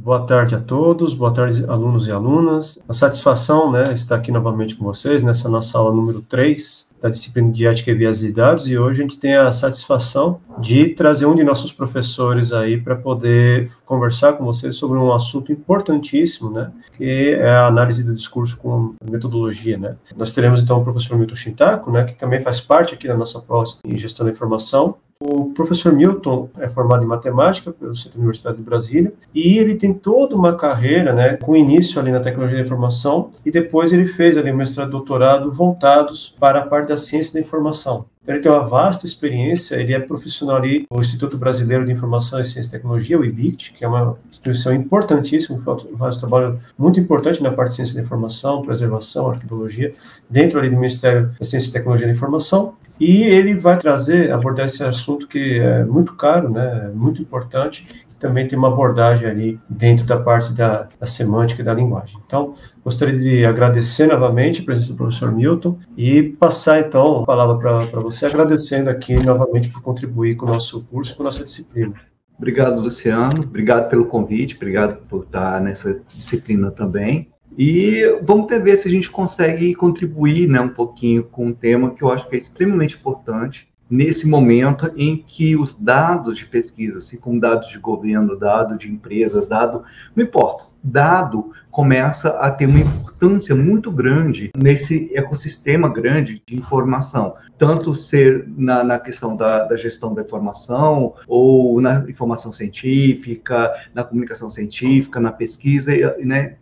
Boa tarde a todos, boa tarde alunos e alunas. A satisfação, estar aqui novamente com vocês nessa nossa aula número 3 da disciplina de Ética e Viés de Dados, e hoje a gente tem a satisfação de trazer um de nossos professores aí para poder conversar com vocês sobre um assunto importantíssimo, que é a análise do discurso com metodologia, Nós teremos então o professor Milton Shintaku, que também faz parte aqui da nossa pós em Gestão da Informação. O professor Milton é formado em matemática pelo Centro da Universidade de Brasília e ele tem toda uma carreira, com início ali na tecnologia da informação, e depois ele fez ali um mestrado e doutorado voltados para a parte da ciência da informação. Então, ele tem uma vasta experiência, ele é profissional ali no Instituto Brasileiro de Informação e Ciência e Tecnologia, o IBICT, que é uma instituição importantíssima, faz um trabalho muito importante na parte de ciência da informação, preservação, arquivologia, dentro ali do Ministério da Ciência e Tecnologia da Informação. E ele vai abordar esse assunto que é muito caro, muito importante, que também tem uma abordagem ali dentro da parte da semântica e da linguagem. Então, gostaria de agradecer novamente a presença do professor Milton e passar, então, a palavra para você, agradecendo aqui novamente por contribuir com o nosso curso, com a nossa disciplina. Obrigado, Luciano. Obrigado pelo convite, obrigado por estar nessa disciplina também. E vamos ver se a gente consegue contribuir um pouquinho com um tema que eu acho que é extremamente importante nesse momento em que os dados de pesquisa, assim como dados de governo, dados de empresas, não importa, dado começa a ter uma importância muito grande nesse ecossistema grande de informação, tanto ser na questão da gestão da informação, ou na informação científica, na comunicação científica, na pesquisa,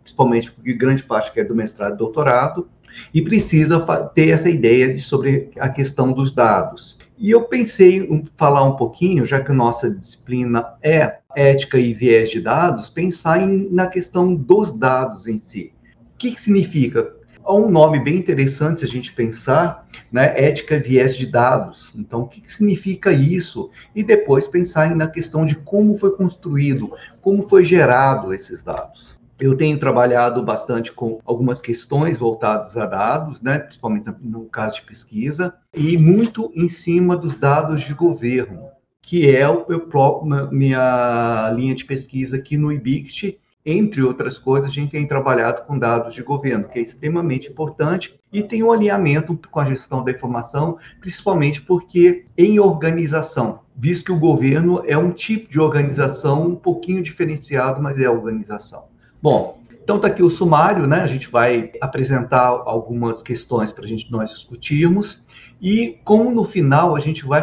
principalmente porque grande parte que é do mestrado e doutorado, e precisa ter essa ideia sobre a questão dos dados. E eu pensei em falar um pouquinho, já que a nossa disciplina é ética e viés de dados, pensar na questão dos dados em si. O que significa? Há um nome bem interessante a gente pensar, ética e viés de dados. Então, o que significa isso? E depois pensar na questão de como foi construído, como foi gerado esses dados. Eu tenho trabalhado bastante com algumas questões voltadas a dados, principalmente no caso de pesquisa, e muito em cima dos dados de governo, que é minha linha de pesquisa aqui no IBICT. Entre outras coisas, a gente tem trabalhado com dados de governo, que é extremamente importante, e tem um alinhamento com a gestão da informação, principalmente porque em organização, visto que o governo é um tipo de organização um pouquinho diferenciado, mas é organização. Bom, então está aqui o sumário, A gente vai apresentar algumas questões para nós discutirmos, e como no final a gente vai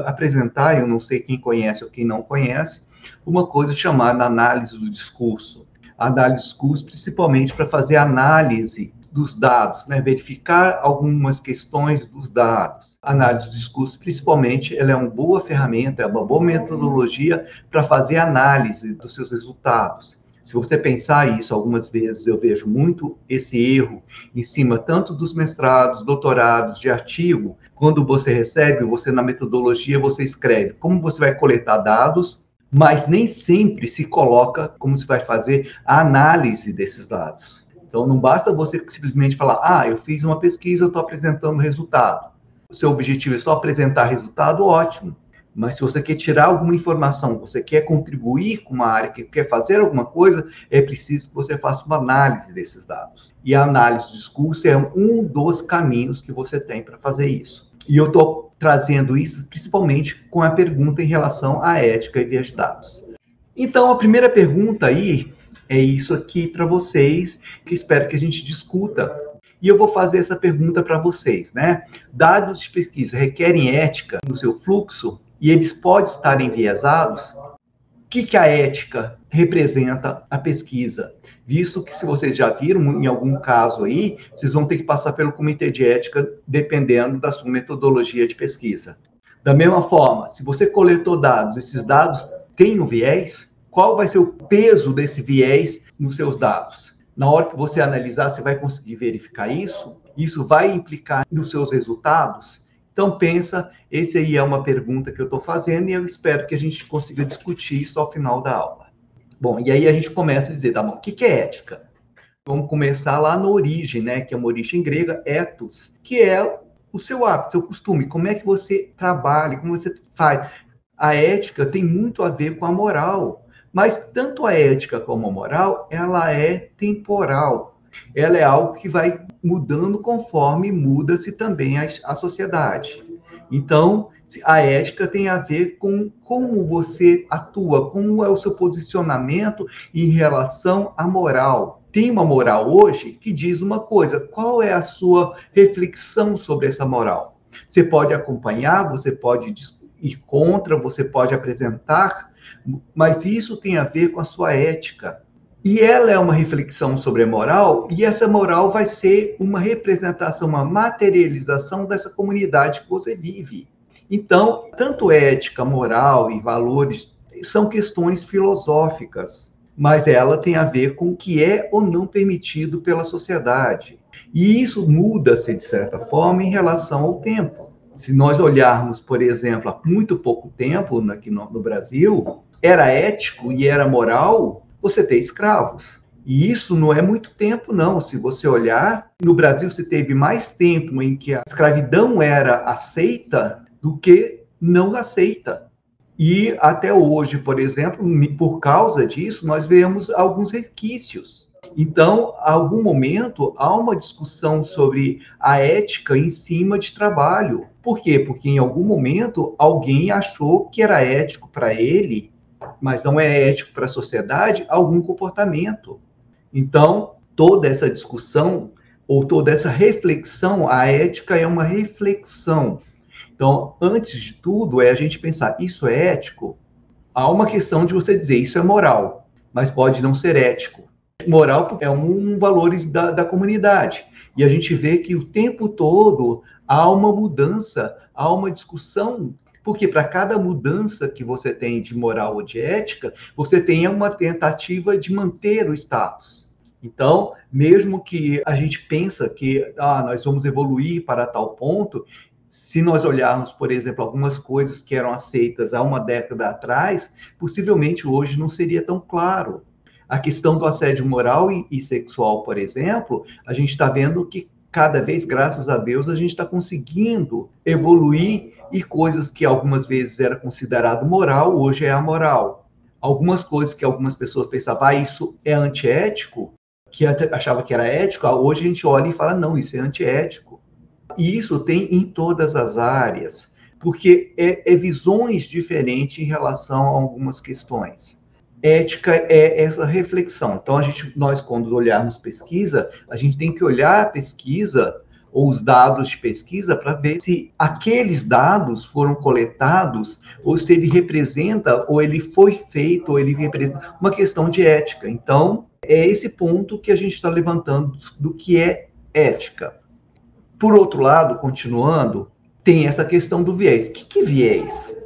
apresentar, eu não sei quem conhece ou quem não conhece, uma coisa chamada análise do discurso. A análise do discurso, principalmente para fazer análise dos dados, verificar algumas questões dos dados. A análise do discurso, principalmente, ela é uma boa ferramenta, é uma boa metodologia para fazer análise dos seus resultados. Se você pensar isso, algumas vezes eu vejo muito esse erro em cima tanto dos mestrados, doutorados, de artigo, quando você recebe, na metodologia, você escreve como você vai coletar dados, mas nem sempre se coloca como se vai fazer a análise desses dados. Então, não basta você simplesmente falar, eu fiz uma pesquisa, eu estou apresentando resultado. O seu objetivo é só apresentar resultado, ótimo. Mas se você quer tirar alguma informação, você quer contribuir com uma área, que quer fazer alguma coisa, é preciso que você faça uma análise desses dados. E a análise do discurso é um dos caminhos que você tem para fazer isso. E eu estou trazendo isso principalmente com a pergunta em relação à ética e viés de dados. Então, a primeira pergunta aí é isso aqui para vocês, que espero que a gente discuta. E eu vou fazer essa pergunta para vocês, Dados de pesquisa requerem ética no seu fluxo? E eles podem estar enviesados? O que a ética representa a pesquisa? Visto que, se vocês já viram, em algum caso aí, vocês vão ter que passar pelo comitê de ética, dependendo da sua metodologia de pesquisa. Da mesma forma, se você coletou dados, esses dados têm um viés, qual vai ser o peso desse viés nos seus dados? Na hora que você analisar, você vai conseguir verificar isso? Isso vai implicar nos seus resultados? Então, pensa, essa aí é uma pergunta que eu estou fazendo e eu espero que a gente consiga discutir isso ao final da aula. Bom, e aí a gente começa a dizer, tá bom, o que é ética? Vamos começar lá na origem, que é uma origem grega, ethos, que é o seu hábito, o seu costume, como é que você trabalha, como você faz. A ética tem muito a ver com a moral. Mas tanto a ética como a moral, ela é temporal. Ela é algo que vai mudando conforme muda-se também a sociedade. Então, a ética tem a ver com como você atua, como é o seu posicionamento em relação à moral. Tem uma moral hoje que diz uma coisa, qual é a sua reflexão sobre essa moral? Você pode acompanhar, você pode ir contra, você pode apresentar, mas isso tem a ver com a sua ética. E ela é uma reflexão sobre a moral, e essa moral vai ser uma representação, uma materialização dessa comunidade que você vive. Então, tanto ética, moral e valores são questões filosóficas, mas ela tem a ver com o que é ou não permitido pela sociedade. E isso muda-se, de certa forma, em relação ao tempo. Se nós olharmos, por exemplo, há muito pouco tempo aqui no Brasil, era ético e era moral você ter escravos. E isso não é muito tempo, não. Se você olhar, no Brasil se teve mais tempo em que a escravidão era aceita do que não aceita. E até hoje, por exemplo, por causa disso, nós vemos alguns resquícios. Então, a algum momento, há uma discussão sobre a ética em cima de trabalho. Por quê? Porque em algum momento, alguém achou que era ético para ele, mas não é ético para a sociedade, algum comportamento. Então, toda essa discussão, ou toda essa reflexão, a ética é uma reflexão. Então, antes de tudo, é a gente pensar, isso é ético? Há uma questão de você dizer, isso é moral, mas pode não ser ético. Moral é um valores da comunidade. E a gente vê que o tempo todo há uma mudança, há uma discussão, porque para cada mudança que você tem de moral ou de ética, você tem uma tentativa de manter o status. Então, mesmo que a gente pensa que nós vamos evoluir para tal ponto, se nós olharmos, por exemplo, algumas coisas que eram aceitas há uma década atrás, possivelmente hoje não seria tão claro. A questão do assédio moral e sexual, por exemplo, a gente está vendo que cada vez, graças a Deus, a gente está conseguindo evoluir e coisas que algumas vezes era considerado moral, hoje é amoral. Algumas coisas que algumas pessoas pensavam, isso é antiético, que achava que era ético, hoje a gente olha e fala, não, isso é antiético. E isso tem em todas as áreas, porque é visões diferentes em relação a algumas questões. Ética é essa reflexão. Então, nós, quando olharmos pesquisa, a gente tem que olhar a pesquisa ou os dados de pesquisa para ver se aqueles dados foram coletados ou se ele representa ou ele foi feito ou ele representa uma questão de ética. Então, é esse ponto que a gente está levantando do que é ética. Por outro lado, continuando, tem essa questão do viés. O que é viés?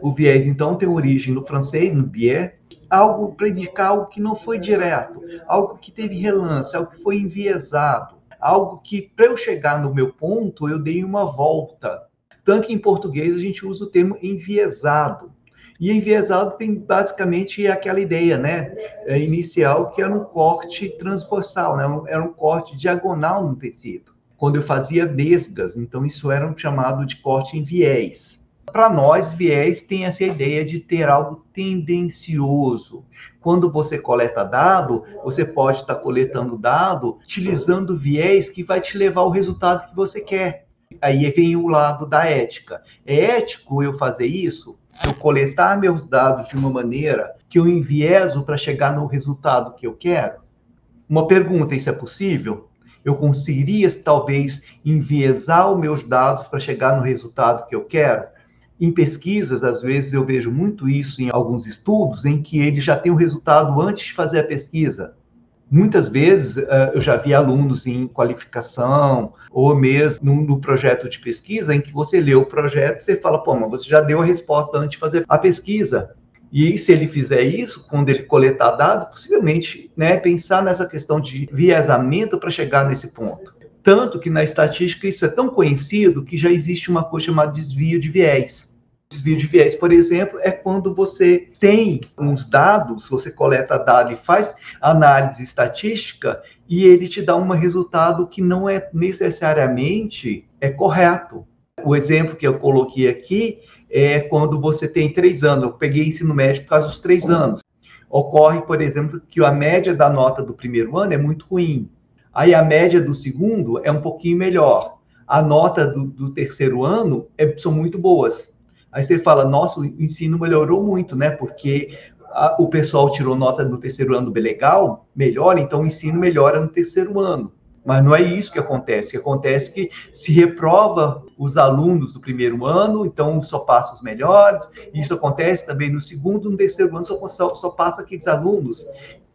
O viés, então, tem origem no francês, no biais, algo para indicar algo que não foi direto, algo que teve relance, algo que foi enviesado, algo que, para eu chegar no meu ponto, eu dei uma volta. Tanto que em português a gente usa o termo enviesado. E enviesado tem basicamente aquela ideia, né, inicial, que era um corte transversal, né, era um corte diagonal no tecido. Quando eu fazia nesgas, então isso era um chamado de corte em viés. Para nós, viés tem essa ideia de ter algo tendencioso. Quando você coleta dado, você pode estar coletando dado utilizando viés que vai te levar ao resultado que você quer. Aí vem o lado da ética. É ético eu fazer isso? Eu coletar meus dados de uma maneira que eu envieso para chegar no resultado que eu quero? Uma pergunta, isso é possível? Eu conseguiria, talvez, enviesar os meus dados para chegar no resultado que eu quero? Em pesquisas, às vezes, eu vejo muito isso em alguns estudos, em que ele já tem o resultado antes de fazer a pesquisa. Muitas vezes, eu já vi alunos em qualificação, ou mesmo no projeto de pesquisa, em que você lê o projeto e você fala, mas você já deu a resposta antes de fazer a pesquisa. E se ele fizer isso, quando ele coletar dados, possivelmente, né, pensar nessa questão de viesamento para chegar nesse ponto. Tanto que na estatística isso é tão conhecido que já existe uma coisa chamada desvio de viés. Desvio de viés, por exemplo, é quando você tem uns dados, você coleta dados e faz análise estatística e ele te dá um resultado que não é necessariamente correto. O exemplo que eu coloquei aqui é quando você tem 3 anos. Eu peguei ensino médio por causa dos 3 anos. Ocorre, por exemplo, que a média da nota do primeiro ano é muito ruim. Aí a média do segundo é um pouquinho melhor. A nota do terceiro ano são muito boas. Aí você fala, nossa, o ensino melhorou muito, né? Porque o pessoal tirou nota do terceiro ano bem legal, melhor, então o ensino melhora no terceiro ano. Mas não é isso que acontece. O que acontece é que se reprova os alunos do primeiro ano, então só passa os melhores. Isso acontece também no segundo, no terceiro ano, só passa aqueles alunos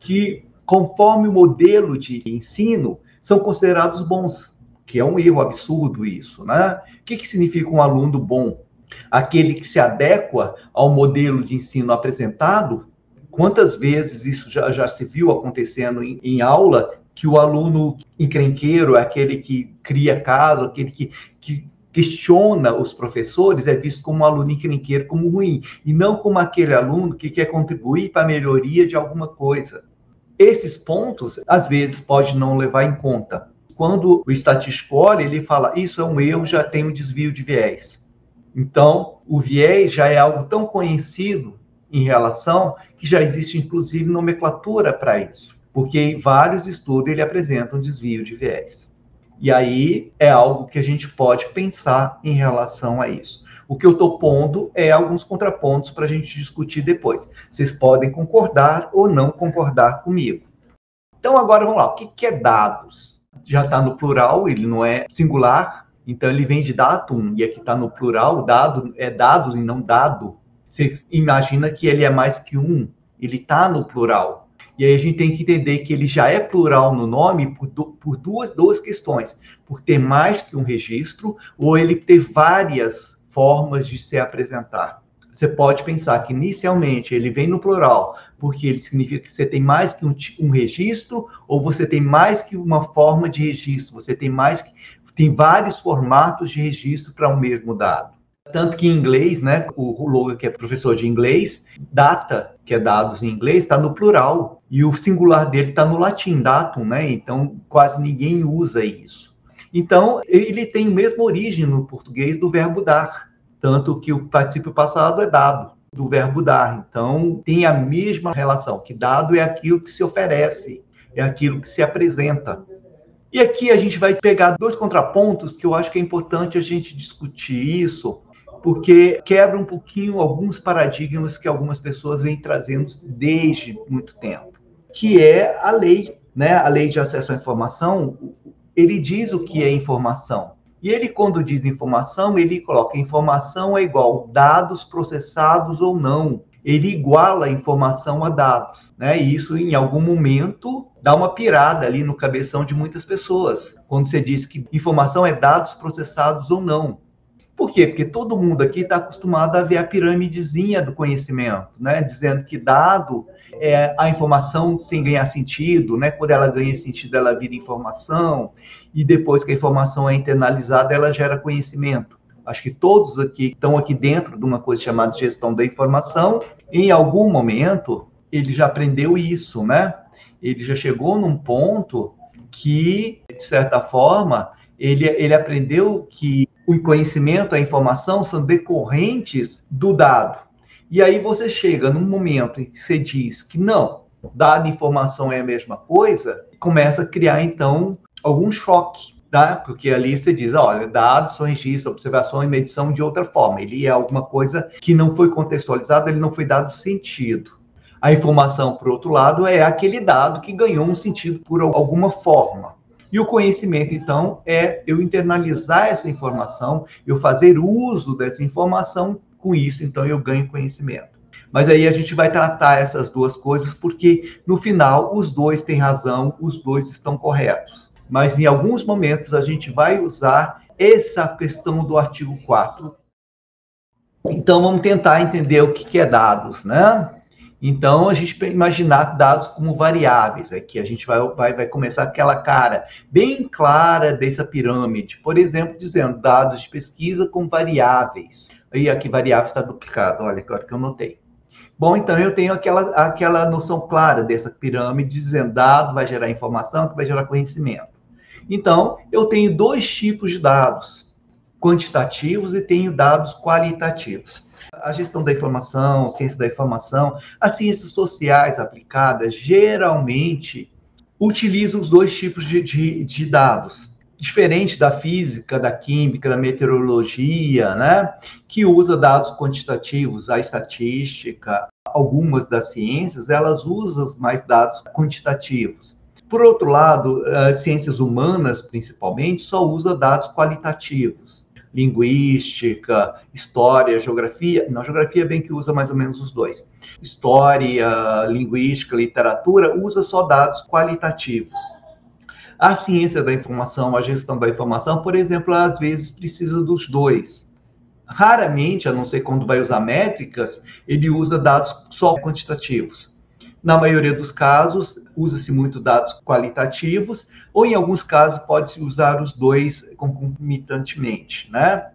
que, conforme o modelo de ensino, são considerados bons, que é um erro absurdo isso, né? O que significa um aluno bom? Aquele que se adequa ao modelo de ensino apresentado. Quantas vezes isso já se viu acontecendo em aula, que o aluno encrenqueiro, aquele que cria caso, aquele que questiona os professores, é visto como um aluno encrenqueiro, como ruim, e não como aquele aluno que quer contribuir para a melhoria de alguma coisa. Esses pontos, às vezes, pode não levar em conta. Quando o estatístico olha, ele fala, isso é um erro, já tem um desvio de viés. Então, o viés já é algo tão conhecido em relação que já existe, inclusive, nomenclatura para isso. Porque em vários estudos ele apresenta um desvio de viés. E aí é algo que a gente pode pensar em relação a isso. O que eu estou pondo é alguns contrapontos para a gente discutir depois. Vocês podem concordar ou não concordar comigo. Então agora vamos lá, o que é dados? Já está no plural, ele não é singular, então ele vem de datum, e aqui está no plural, dado é dados e não dado. Você imagina que ele é mais que um, ele está no plural. E aí a gente tem que entender que ele já é plural no nome por duas questões. Por ter mais que um registro, ou ele ter várias formas de se apresentar. Você pode pensar que inicialmente ele vem no plural, porque ele significa que você tem mais que um registro, ou você tem mais que uma forma de registro, você tem vários formatos de registro para um mesmo dado. Tanto que em inglês, né, o Logan, que é professor de inglês, data, que é dados em inglês, está no plural. E o singular dele está no latim, datum, né? Então, quase ninguém usa isso. Então, ele tem a mesma origem no português do verbo dar. Tanto que o particípio passado é dado, do verbo dar. Então, tem a mesma relação, que dado é aquilo que se oferece, é aquilo que se apresenta. E aqui a gente vai pegar dois contrapontos que eu acho que é importante a gente discutir isso, porque quebra um pouquinho alguns paradigmas que algumas pessoas vêm trazendo desde muito tempo, que é a lei, né? A lei de acesso à informação, ele diz o que é informação. E ele, quando diz informação, ele coloca informação é igual dados processados ou não. Ele iguala a informação a dados, né? E isso, em algum momento, dá uma pirada ali no cabeção de muitas pessoas, quando você diz que informação é dados processados ou não. Por quê? Porque todo mundo aqui está acostumado a ver a piramidezinha do conhecimento, né? Dizendo que dado é a informação sem ganhar sentido, né? Quando ela ganha sentido, ela vira informação, e depois que a informação é internalizada, ela gera conhecimento. Acho que todos aqui estão aqui dentro de uma coisa chamada gestão da informação. Em algum momento, ele já aprendeu isso, né? Ele já chegou num ponto que, de certa forma, ele aprendeu que o conhecimento, a informação são decorrentes do dado. E aí você chega num momento em que você diz que não, dado e informação é a mesma coisa, começa a criar, então, algum choque, tá? Porque ali você diz, olha, dados são registro, observação e medição de outra forma. Ele é alguma coisa que não foi contextualizado, ele não foi dado sentido. A informação, por outro lado, é aquele dado que ganhou um sentido por alguma forma. E o conhecimento, então, é eu internalizar essa informação, eu fazer uso dessa informação, com isso, então, eu ganho conhecimento. Mas aí a gente vai tratar essas duas coisas, porque, no final, os dois têm razão, os dois estão corretos. Mas, em alguns momentos, a gente vai usar essa questão do artigo 4. Então, vamos tentar entender o que é dados, né? Então, a gente imaginar dados como variáveis. Aqui a gente vai começar aquela cara bem clara dessa pirâmide. Por exemplo, dizendo dados de pesquisa com variáveis. E aqui variáveis está duplicado, olha, agora que eu notei. Bom, então eu tenho aquela noção clara dessa pirâmide, dizendo dado vai gerar informação, que vai gerar conhecimento. Então, eu tenho dois tipos de dados. quantitativos e tenho dados qualitativos. A gestão da informação, ciência da informação, as ciências sociais aplicadas, geralmente utilizam os dois tipos de dados. Diferente da física, da química, da meteorologia, né, que usa dados quantitativos, a estatística, algumas das ciências, elas usam mais dados quantitativos. Por outro lado, as ciências humanas, principalmente, só usam dados qualitativos. Linguística, história, geografia. Não, geografia bem que usa mais ou menos os dois. História, linguística, literatura, usa só dados qualitativos. A ciência da informação, a gestão da informação, por exemplo, às vezes precisa dos dois. Raramente, a não ser quando vai usar métricas, ele usa dados só quantitativos. Na maioria dos casos, usa-se muito dados qualitativos, ou em alguns casos pode-se usar os dois concomitantemente, né?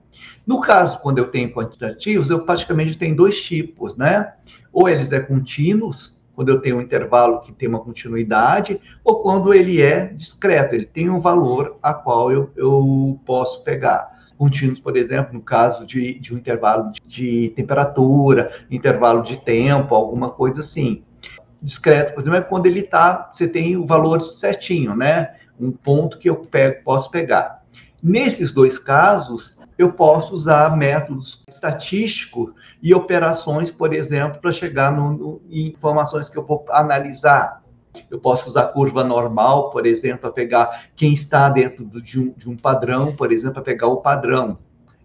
No caso, quando eu tenho quantitativos, eu praticamente tenho dois tipos, né? Ou eles é contínuos, quando eu tenho um intervalo que tem uma continuidade, ou quando ele é discreto, ele tem um valor a qual eu posso pegar. Contínuos, por exemplo, no caso de um intervalo de temperatura, intervalo de tempo, alguma coisa assim. Discreto, por exemplo, é quando ele você tem o valor certinho, né? Um ponto que eu posso pegar. Nesses dois casos, eu posso usar métodos estatísticos e operações, por exemplo, para chegar em informações que eu vou analisar. Eu posso usar curva normal, por exemplo, para pegar quem está dentro de um padrão, por exemplo, para pegar o padrão.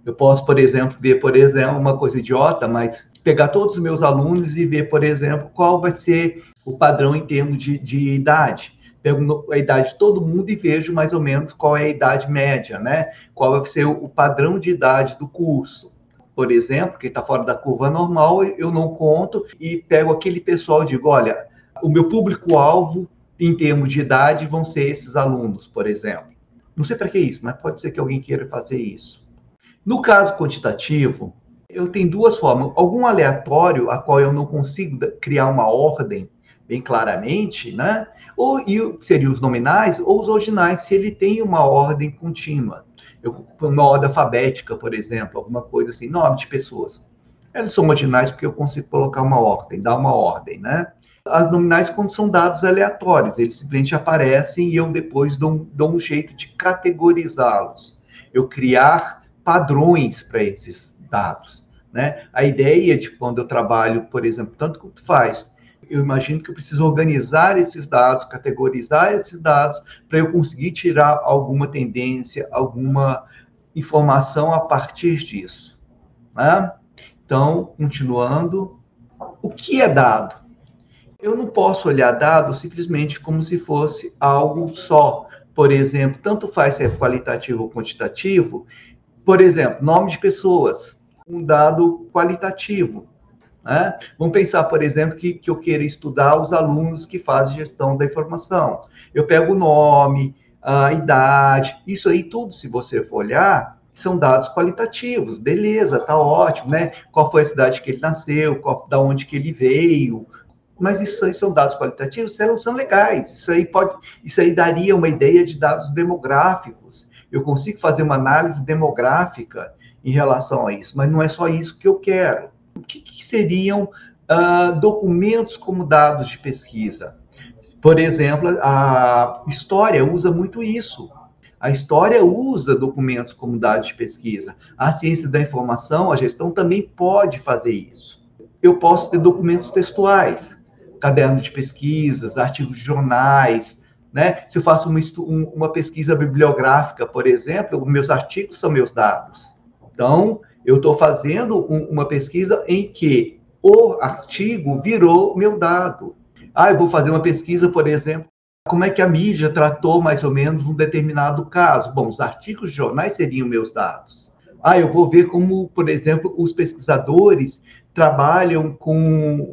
Eu posso, por exemplo, ver, por exemplo, uma coisa idiota, mas pegar todos os meus alunos e ver, por exemplo, qual vai ser o padrão em termos de idade. Pego a idade de todo mundo e vejo mais ou menos qual é a idade média, né? Qual vai ser o padrão de idade do curso. Por exemplo, quem está fora da curva normal, eu não conto e pego aquele pessoal e digo, olha, o meu público-alvo em termos de idade vão ser esses alunos, por exemplo. Não sei para que isso, mas pode ser que alguém queira fazer isso. No caso quantitativo, eu tenho duas formas. Algum aleatório, a qual eu não consigo criar uma ordem bem claramente, né? Ou seriam os nominais ou os ordinais, se ele tem uma ordem contínua. Uma ordem alfabética, por exemplo, alguma coisa assim, nome de pessoas. Eles são ordinais porque eu consigo colocar uma ordem, dar uma ordem, né? As nominais, quando são dados aleatórios, eles simplesmente aparecem e eu depois dou um jeito de categorizá-los. Eu criar padrões para esses dados, né? A ideia de quando eu trabalho, por exemplo, tanto quanto faz, eu imagino que eu preciso organizar esses dados, categorizar esses dados, para eu conseguir tirar alguma tendência, alguma informação a partir disso, né? Então, continuando, o que é dado? Eu não posso olhar dado simplesmente como se fosse algo só. Por exemplo, tanto faz se é qualitativo ou quantitativo. Por exemplo, nome de pessoas, um dado qualitativo, né? Vamos pensar, por exemplo, que eu queira estudar os alunos que fazem gestão da informação. Eu pego o nome, a idade, isso aí tudo, se você for olhar, são dados qualitativos. Beleza, tá ótimo, né? Qual foi a cidade que ele nasceu, da onde que ele veio. Mas isso aí são dados qualitativos, são legais. Isso aí daria uma ideia de dados demográficos. Eu consigo fazer uma análise demográfica em relação a isso, mas não é só isso que eu quero. O que seriam documentos como dados de pesquisa? Por exemplo, a história usa muito isso. A história usa documentos como dados de pesquisa. A ciência da informação, a gestão também pode fazer isso. Eu posso ter documentos textuais, cadernos de pesquisas, artigos de jornais, né? Se eu faço uma pesquisa bibliográfica, por exemplo, meus artigos são meus dados. Então, eu estou fazendo uma pesquisa em que o artigo virou meu dado. Eu vou fazer uma pesquisa, por exemplo, como é que a mídia tratou mais ou menos um determinado caso. Bom, os artigos de jornais seriam meus dados. Eu vou ver como, por exemplo, os pesquisadores trabalham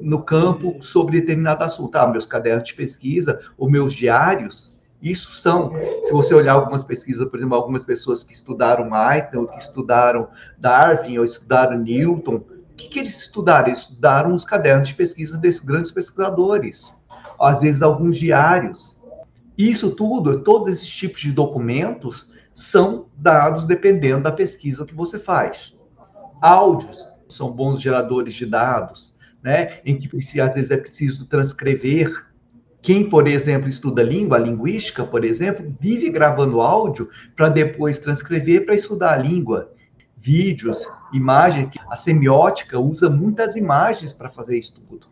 no campo sobre determinado assunto. Meus cadernos de pesquisa, ou meus diários, isso são, se você olhar algumas pesquisas, por exemplo, algumas pessoas que estudaram Einstein, ou que estudaram Darwin, ou estudaram Newton, o que eles estudaram? Eles estudaram os cadernos de pesquisa desses grandes pesquisadores. Às vezes, alguns diários. Isso tudo, todos esses tipos de documentos são dados dependendo da pesquisa que você faz. Áudios são bons geradores de dados, né? Em que às vezes é preciso transcrever. Quem, por exemplo, estuda língua, a linguística, por exemplo, vive gravando áudio para depois transcrever para estudar a língua. Vídeos, imagens, a semiótica usa muitas imagens para fazer estudo.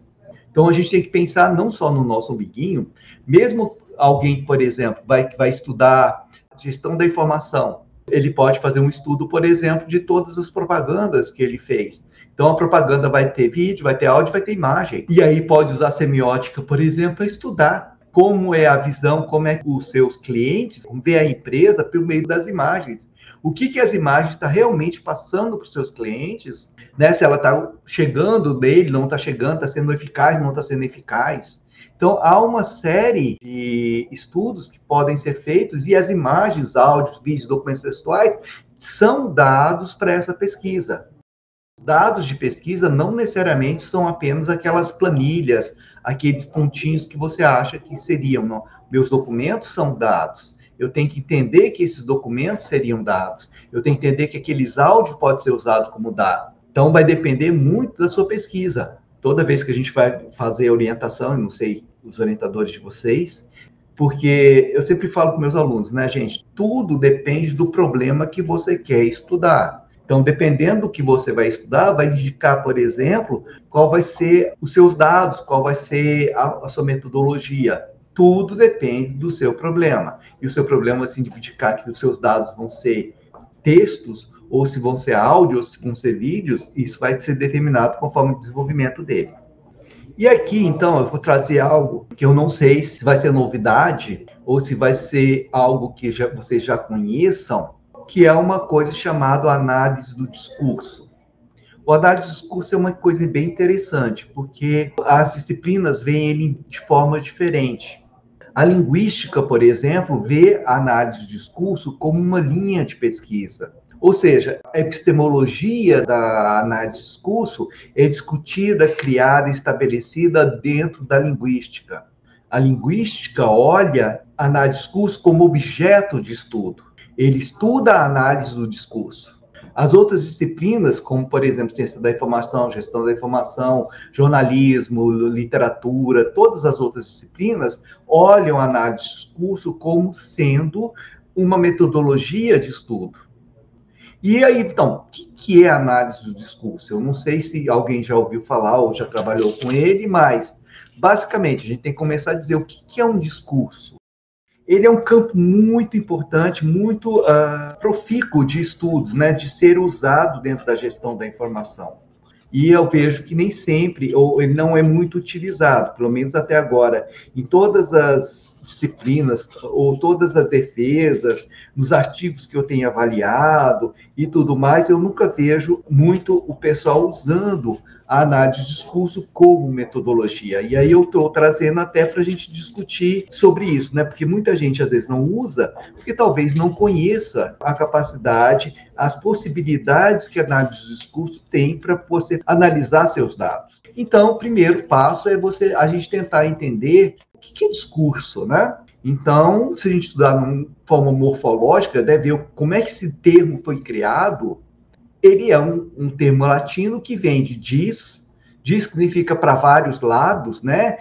Então, a gente tem que pensar não só no nosso umbiguinho, mesmo alguém, por exemplo, vai estudar gestão da informação, ele pode fazer um estudo, por exemplo, de todas as propagandas que ele fez. Então, a propaganda vai ter vídeo, vai ter áudio, vai ter imagem. E aí pode usar semiótica, por exemplo, para estudar como é a visão, como é que os seus clientes vê a empresa pelo meio das imagens. O que as imagens estão realmente passando para os seus clientes, né? Se ela está chegando nele, não está chegando, está sendo eficaz, não está sendo eficaz. Então, há uma série de estudos que podem ser feitos e as imagens, áudios, vídeos, documentos textuais são dados para essa pesquisa. Dados de pesquisa não necessariamente são apenas aquelas planilhas, aqueles pontinhos que você acha que seriam. Não. Meus documentos são dados. Eu tenho que entender que esses documentos seriam dados. Eu tenho que entender que aqueles áudios podem ser usados como dado. Então, vai depender muito da sua pesquisa. Toda vez que a gente vai fazer orientação, eu não sei os orientadores de vocês, porque eu sempre falo com meus alunos, né, gente? Tudo depende do problema que você quer estudar. Então, dependendo do que você vai estudar, vai indicar, por exemplo, qual vai ser os seus dados, qual vai ser a sua metodologia. Tudo depende do seu problema. E o seu problema vai se indicar que os seus dados vão ser textos, ou se vão ser áudio, ou se vão ser vídeos, isso vai ser determinado conforme o desenvolvimento dele. E aqui, então, eu vou trazer algo que eu não sei se vai ser novidade, ou se vai ser algo que vocês já conheçam, que é uma coisa chamada análise do discurso. O análise do discurso é uma coisa bem interessante, porque as disciplinas veem ele de forma diferente. A linguística, por exemplo, vê a análise do discurso como uma linha de pesquisa. Ou seja, a epistemologia da análise do discurso é discutida, criada, estabelecida dentro da linguística. A linguística olha a análise do discurso como objeto de estudo. Ele estuda a análise do discurso. As outras disciplinas, como, por exemplo, ciência da informação, gestão da informação, jornalismo, literatura, todas as outras disciplinas olham a análise do discurso como sendo uma metodologia de estudo. E aí, então, o que é a análise do discurso? Eu não sei se alguém já ouviu falar ou já trabalhou com ele, mas, basicamente, a gente tem que começar a dizer o que é um discurso. Ele é um campo muito importante, muito profícuo de estudos, né, de ser usado dentro da gestão da informação. E eu vejo que nem sempre, ou ele não é muito utilizado, pelo menos até agora, em todas as disciplinas, ou todas as defesas, nos artigos que eu tenho avaliado e tudo mais, eu nunca vejo muito o pessoal usando a análise de discurso como metodologia. E aí eu estou trazendo até para a gente discutir sobre isso, né? Porque muita gente às vezes não usa, porque talvez não conheça a capacidade, as possibilidades que a análise de discurso tem para você analisar seus dados. Então, o primeiro passo é a gente tentar entender o que é discurso, né? Então, se a gente estudar de forma morfológica, deve ver como é que esse termo foi criado. Ele é um termo latino que vem de diz significa para vários lados, né?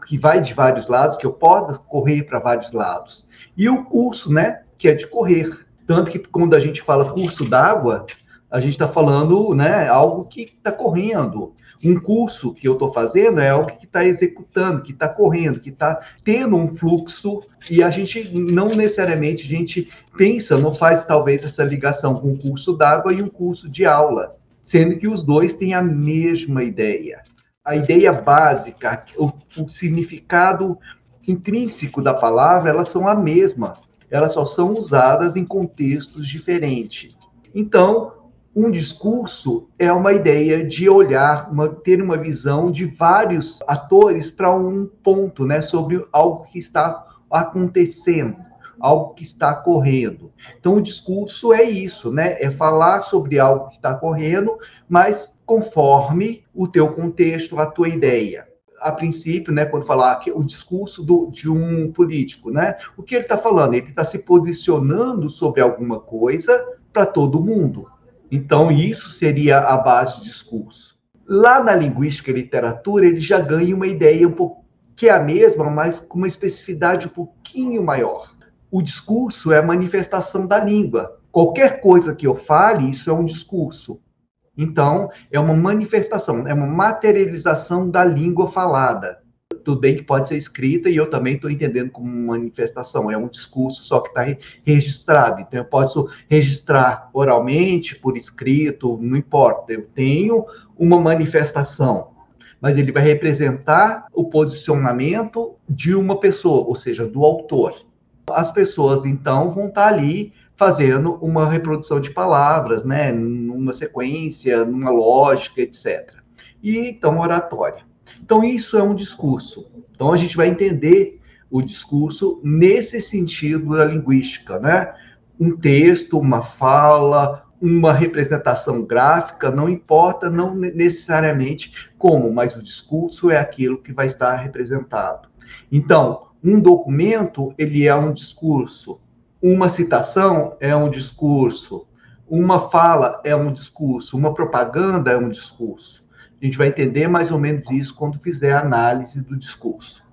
Que vai de vários lados, que eu posso correr para vários lados. E o curso, né? Que é de correr. Tanto que quando a gente fala curso d'água, a gente está falando, né? Algo que está correndo. Um curso que eu estou fazendo é algo que está executando, que está correndo, que está tendo um fluxo, e a gente não necessariamente, a gente pensa, não faz talvez essa ligação com um curso d'água e um curso de aula, sendo que os dois têm a mesma ideia. A ideia básica, o significado intrínseco da palavra, elas são a mesma, elas só são usadas em contextos diferentes. Então, um discurso é uma ideia de olhar, ter uma visão de vários atores para um ponto, né, sobre algo que está acontecendo, algo que está correndo. Então, o discurso é isso, né? É falar sobre algo que está correndo, mas conforme o teu contexto, a tua ideia. a princípio, né, quando falar que o discurso de um político, né, o que ele está falando? Ele está se posicionando sobre alguma coisa para todo mundo. Então, isso seria a base de discurso. Lá na linguística e literatura, ele já ganha uma ideia um pouco que é a mesma, mas com uma especificidade um pouquinho maior. O discurso é a manifestação da língua. Qualquer coisa que eu fale, isso é um discurso. Então, é uma manifestação, é uma materialização da língua falada. Tudo bem que pode ser escrita, e eu também estou entendendo como manifestação. É um discurso, só que está registrado. Então, eu posso registrar oralmente, por escrito, não importa. Eu tenho uma manifestação, mas ele vai representar o posicionamento de uma pessoa, ou seja, do autor. As pessoas, então, vão estar ali fazendo uma reprodução de palavras, né, numa sequência, numa lógica, etc. E, então, oratória. Então, isso é um discurso. Então, a gente vai entender o discurso nesse sentido da linguística, né? Um texto, uma fala, uma representação gráfica, não importa, não necessariamente como, mas o discurso é aquilo que vai estar representado. Então, um documento, ele é um discurso. Uma citação é um discurso. Uma fala é um discurso. Uma propaganda é um discurso. A gente vai entender mais ou menos isso quando fizer a análise do discurso.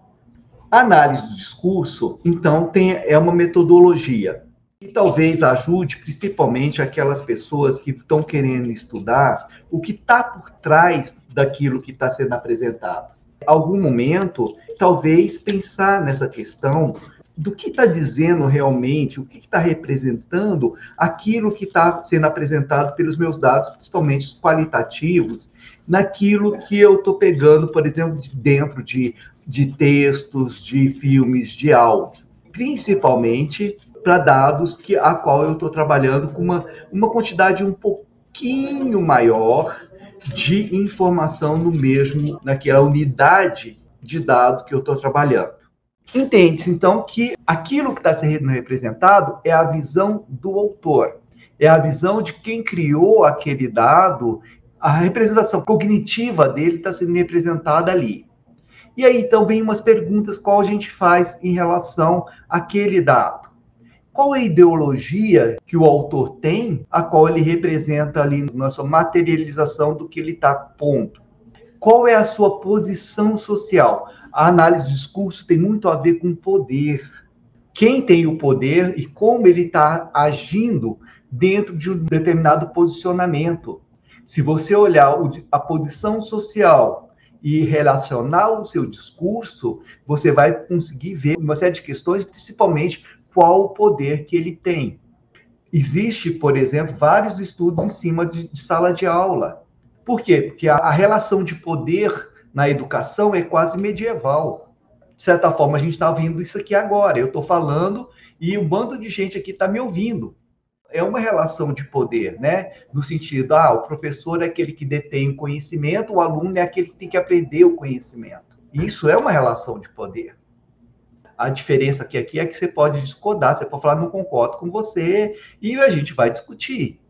A análise do discurso, então, é uma metodologia que talvez ajude principalmente aquelas pessoas que estão querendo estudar o que está por trás daquilo que está sendo apresentado. Em algum momento, talvez pensar nessa questão do que está dizendo realmente, o que está representando aquilo que está sendo apresentado pelos meus dados, principalmente os qualitativos, naquilo que eu estou pegando, por exemplo, dentro de textos, de filmes, de áudio, principalmente para dados a qual eu estou trabalhando com uma quantidade um pouquinho maior de informação naquela unidade de dado que eu estou trabalhando. Entende-se, então, que aquilo que está sendo representado é a visão do autor, é a visão de quem criou aquele dado, a representação cognitiva dele está sendo representada ali. E aí, então, vem umas perguntas qual a gente faz em relação àquele dado. Qual é a ideologia que o autor tem, a qual ele representa ali na sua materialização do que ele está pondo? Qual é a sua posição social? A análise do discurso tem muito a ver com poder. Quem tem o poder e como ele está agindo dentro de um determinado posicionamento. Se você olhar a posição social e relacionar o seu discurso, você vai conseguir ver uma série de questões, principalmente qual o poder que ele tem. Existe, por exemplo, vários estudos em cima de sala de aula. Por quê? Porque a relação de poder na educação é quase medieval. De certa forma, a gente está ouvindo isso aqui agora. Eu estou falando e um bando de gente aqui está me ouvindo. É uma relação de poder, né? No sentido, o professor é aquele que detém o conhecimento, o aluno é aquele que tem que aprender o conhecimento. Isso é uma relação de poder. A diferença aqui é que você pode discordar, você pode falar, não concordo com você, e a gente vai discutir.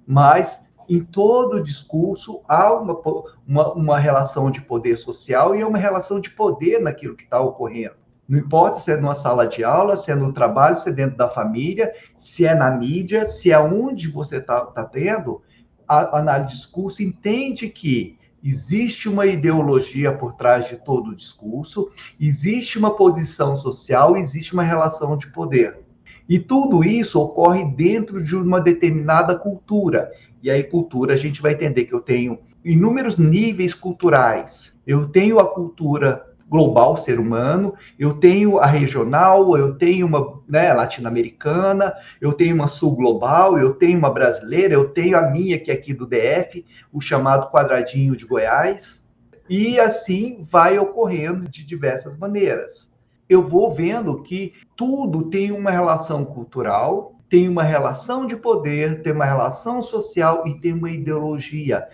Mas em todo discurso há uma relação de poder social e uma relação de poder naquilo que está ocorrendo. Não importa se é numa sala de aula, se é no trabalho, se é dentro da família, se é na mídia, se é onde você está tendo, a análise de discurso entende que existe uma ideologia por trás de todo o discurso, existe uma posição social, existe uma relação de poder. E tudo isso ocorre dentro de uma determinada cultura. E aí, cultura, a gente vai entender que eu tenho inúmeros níveis culturais. Eu tenho a cultura global, ser humano, eu tenho a regional, eu tenho uma latino-americana, eu tenho uma sul-global, eu tenho uma brasileira, eu tenho a minha, que é aqui do DF, o chamado quadradinho de Goiás, e assim vai ocorrendo de diversas maneiras. Eu vou vendo que tudo tem uma relação cultural, tem uma relação de poder, tem uma relação social e tem uma ideologia.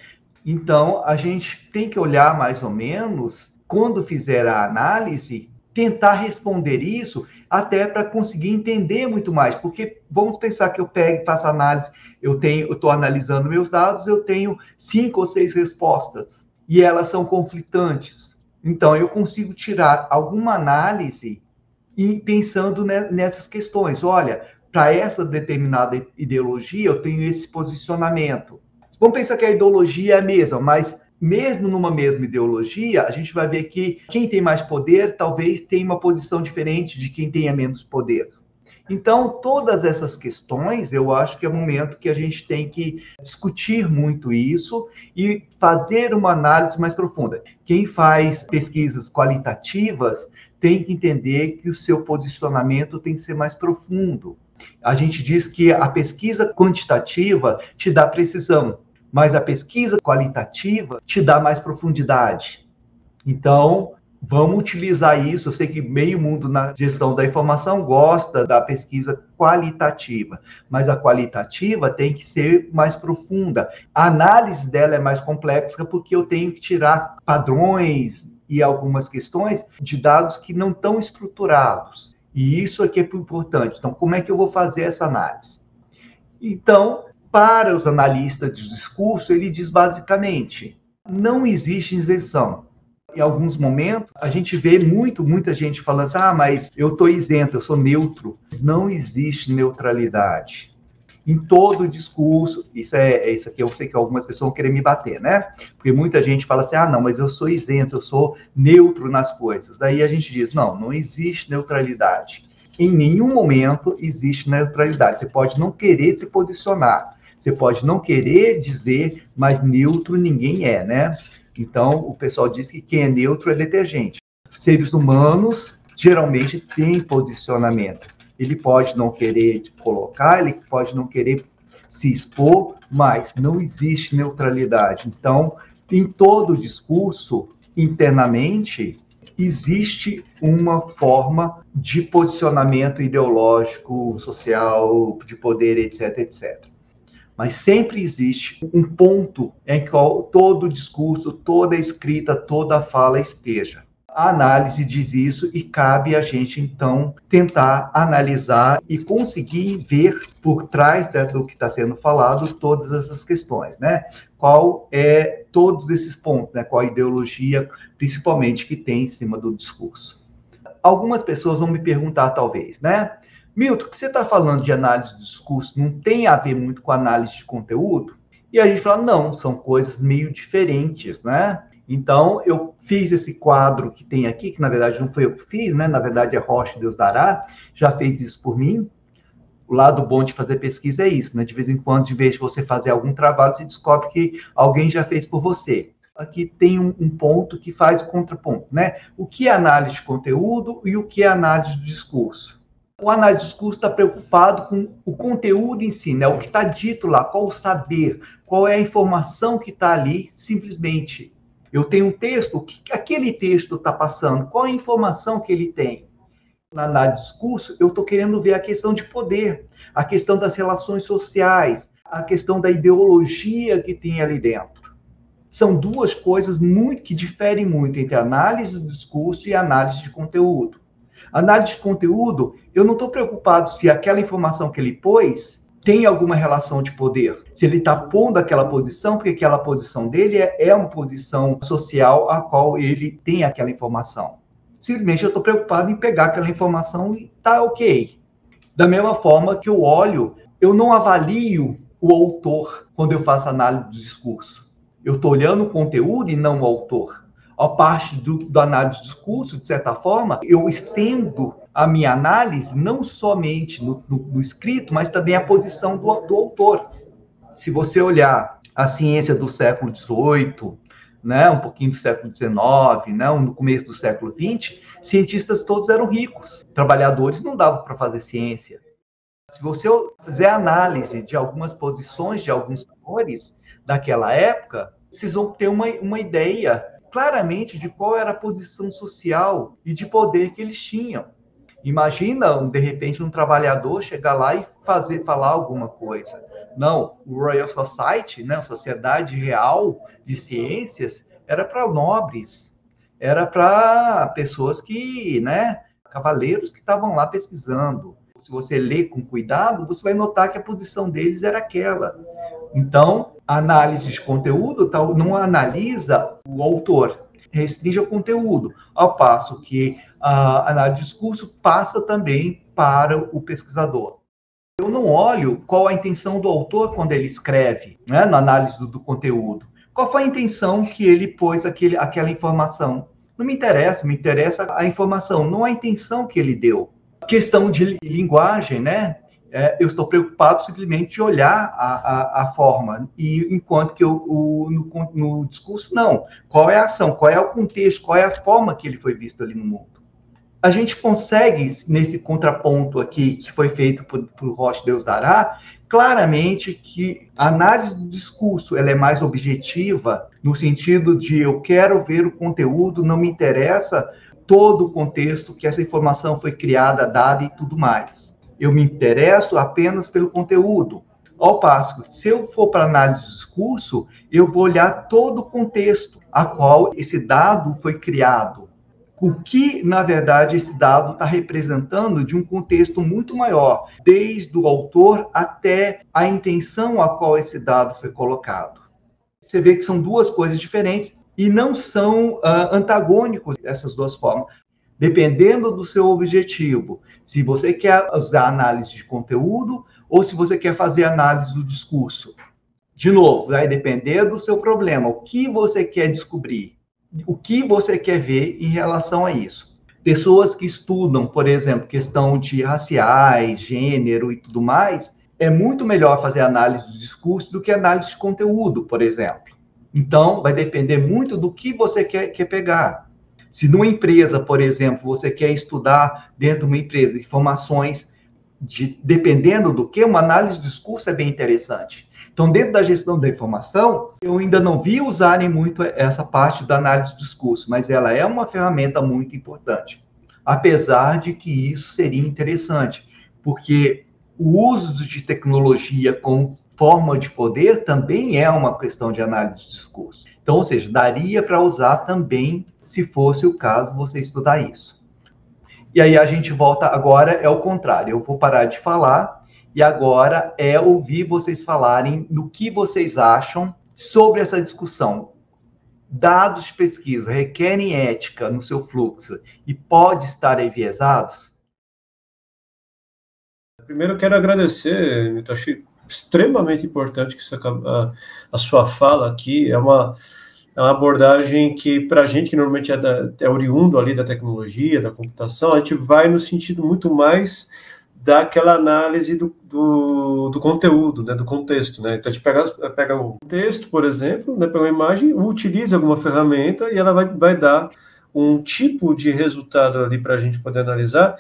Então, a gente tem que olhar mais ou menos, quando fizer a análise, tentar responder isso até para conseguir entender muito mais. Porque vamos pensar que eu pego, faço análise, eu estou analisando meus dados, eu tenho 5 ou 6 respostas e elas são conflitantes. Então, eu consigo tirar alguma análise e pensando nessas questões. Olha, para essa determinada ideologia, eu tenho esse posicionamento. Vamos pensar que a ideologia é a mesma, mas mesmo numa mesma ideologia, a gente vai ver que quem tem mais poder talvez tenha uma posição diferente de quem tenha menos poder. Então, todas essas questões, eu acho que é o momento que a gente tem que discutir muito isso e fazer uma análise mais profunda. Quem faz pesquisas qualitativas tem que entender que o seu posicionamento tem que ser mais profundo. A gente diz que a pesquisa quantitativa te dá precisão, mas a pesquisa qualitativa te dá mais profundidade. Então, vamos utilizar isso. Eu sei que meio mundo na gestão da informação gosta da pesquisa qualitativa, mas a qualitativa tem que ser mais profunda. A análise dela é mais complexa porque eu tenho que tirar padrões e algumas questões de dados que não estão estruturados. E isso aqui é importante. Então, como é que eu vou fazer essa análise? Então, para os analistas de discurso, ele diz basicamente, não existe isenção. Em alguns momentos, a gente vê muita gente falando assim, mas eu estou isento, eu sou neutro. Não existe neutralidade. Em todo discurso, isso aqui eu sei que algumas pessoas vão querer me bater, né? Porque muita gente fala assim, não, mas eu sou isento, eu sou neutro nas coisas. Daí a gente diz, não existe neutralidade. Em nenhum momento existe neutralidade. Você pode não querer se posicionar, você pode não querer dizer, mas neutro ninguém é, né? Então, o pessoal diz que quem é neutro é detergente. Seres humanos, geralmente, têm posicionamento. Ele pode não querer colocar, ele pode não querer se expor, mas não existe neutralidade. Então, em todo discurso, internamente, existe uma forma de posicionamento ideológico, social, de poder, etc, etc. Mas sempre existe um ponto em que todo discurso, toda escrita, toda fala esteja. A análise diz isso e cabe a gente, então, tentar analisar e conseguir ver por trás do que está sendo falado todas essas questões, né? Qual é todos esses pontos, né? Qual a ideologia, principalmente, que tem em cima do discurso. Algumas pessoas vão me perguntar, talvez, né? Milton, o que você está falando de análise do discurso não tem a ver muito com análise de conteúdo? E a gente fala, não, são coisas meio diferentes, né? Então, eu fiz esse quadro que tem aqui, que na verdade não foi eu que fiz, né? Na verdade é Rocha Deus Dará, já fez isso por mim. O lado bom de fazer pesquisa é isso, né? De vez em quando, de vez de você fazer algum trabalho, você descobre que alguém já fez por você. Aqui tem um ponto que faz o contraponto, né? O que é análise de conteúdo e o que é análise do discurso? O análise de discurso está preocupado com o conteúdo em si, né? O que está dito lá, qual o saber, qual é a informação que está ali, simplesmente. Eu tenho um texto, o que aquele texto está passando, qual a informação que ele tem. Na análise de discurso, eu estou querendo ver a questão de poder, a questão das relações sociais, a questão da ideologia que tem ali dentro. São duas coisas que diferem muito entre análise do discurso e análise de conteúdo. Análise de conteúdo, eu não estou preocupado se aquela informação que ele pôs tem alguma relação de poder. Se ele está pondo aquela posição, porque aquela posição dele é uma posição social a qual ele tem aquela informação. Simplesmente eu estou preocupado em pegar aquela informação e tá ok. Da mesma forma que eu olho, eu não avalio o autor quando eu faço análise do discurso. Eu estou olhando o conteúdo e não o autor. A parte do análise do discurso, de certa forma, eu estendo a minha análise não somente no escrito, mas também a posição do autor. Se você olhar a ciência do século XVIII, né, um pouquinho do século XIX, né, no começo do século XX, cientistas todos eram ricos. Trabalhadores não davam para fazer ciência. Se você fizer análise de algumas posições de alguns autores daquela época, vocês vão ter uma ideia claramente de qual era a posição social e de poder que eles tinham. Imagina, de repente, um trabalhador chegar lá e falar alguma coisa. Não, o Royal Society, né, a Sociedade Real de Ciências, era para nobres, era para pessoas que, né, cavaleiros que estavam lá pesquisando. Se você ler com cuidado, você vai notar que a posição deles era aquela. Então, a análise de conteúdo não analisa o autor, restringe ao conteúdo, ao passo que a análise de discurso passa também para o pesquisador. Eu não olho qual a intenção do autor quando ele escreve, né, na análise do conteúdo. Qual foi a intenção que ele pôs aquela informação? Não me interessa a informação, não a intenção que ele deu. Questão de linguagem, né? Eu estou preocupado simplesmente de olhar a forma, e enquanto que no discurso, não. Qual é a ação, qual é o contexto, qual é a forma que ele foi visto ali no mundo? A gente consegue, nesse contraponto aqui, que foi feito por Rocha Deus Dará, claramente que a análise do discurso ela é mais objetiva, no sentido de eu quero ver o conteúdo, não me interessa todo o contexto que essa informação foi criada, dada e tudo mais. Eu me interesso apenas pelo conteúdo. Ao passo que, se eu for para análise do discurso, eu vou olhar todo o contexto a qual esse dado foi criado. O que, na verdade, esse dado está representando de um contexto muito maior, desde o autor até a intenção a qual esse dado foi colocado. Você vê que são duas coisas diferentes e não são antagônicos essas duas formas. Dependendo do seu objetivo, se você quer usar análise de conteúdo ou se você quer fazer análise do discurso. De novo, vai depender do seu problema, o que você quer descobrir. O que você quer ver em relação a isso? Pessoas que estudam, por exemplo, questão de raciais, gênero e tudo mais, é muito melhor fazer análise do discurso do que análise de conteúdo, por exemplo. Então, vai depender muito do que você quer pegar. Se numa empresa, por exemplo, você quer estudar dentro de uma empresa informações dependendo do que, uma análise do discurso é bem interessante. Então, dentro da gestão da informação, eu ainda não vi usarem muito essa parte da análise do discurso, mas ela é uma ferramenta muito importante. Apesar de que isso seria interessante, porque o uso de tecnologia como forma de poder também é uma questão de análise de discurso. Então, ou seja, daria para usar também, se fosse o caso, você estudar isso. E aí a gente volta agora, é o contrário, eu vou parar de falar e agora é ouvir vocês falarem do que vocês acham sobre essa discussão. Dados de pesquisa requerem ética no seu fluxo e pode estar enviesados? Primeiro eu quero agradecer, eu achei extremamente importante que a sua fala aqui é uma abordagem que, para a gente, que normalmente é oriundo ali da tecnologia, da computação, a gente vai no sentido muito mais daquela análise do conteúdo, né, do contexto, né? Então, a gente pega o texto, por exemplo, né, pega uma imagem, utiliza alguma ferramenta e ela vai dar um tipo de resultado ali para a gente poder analisar,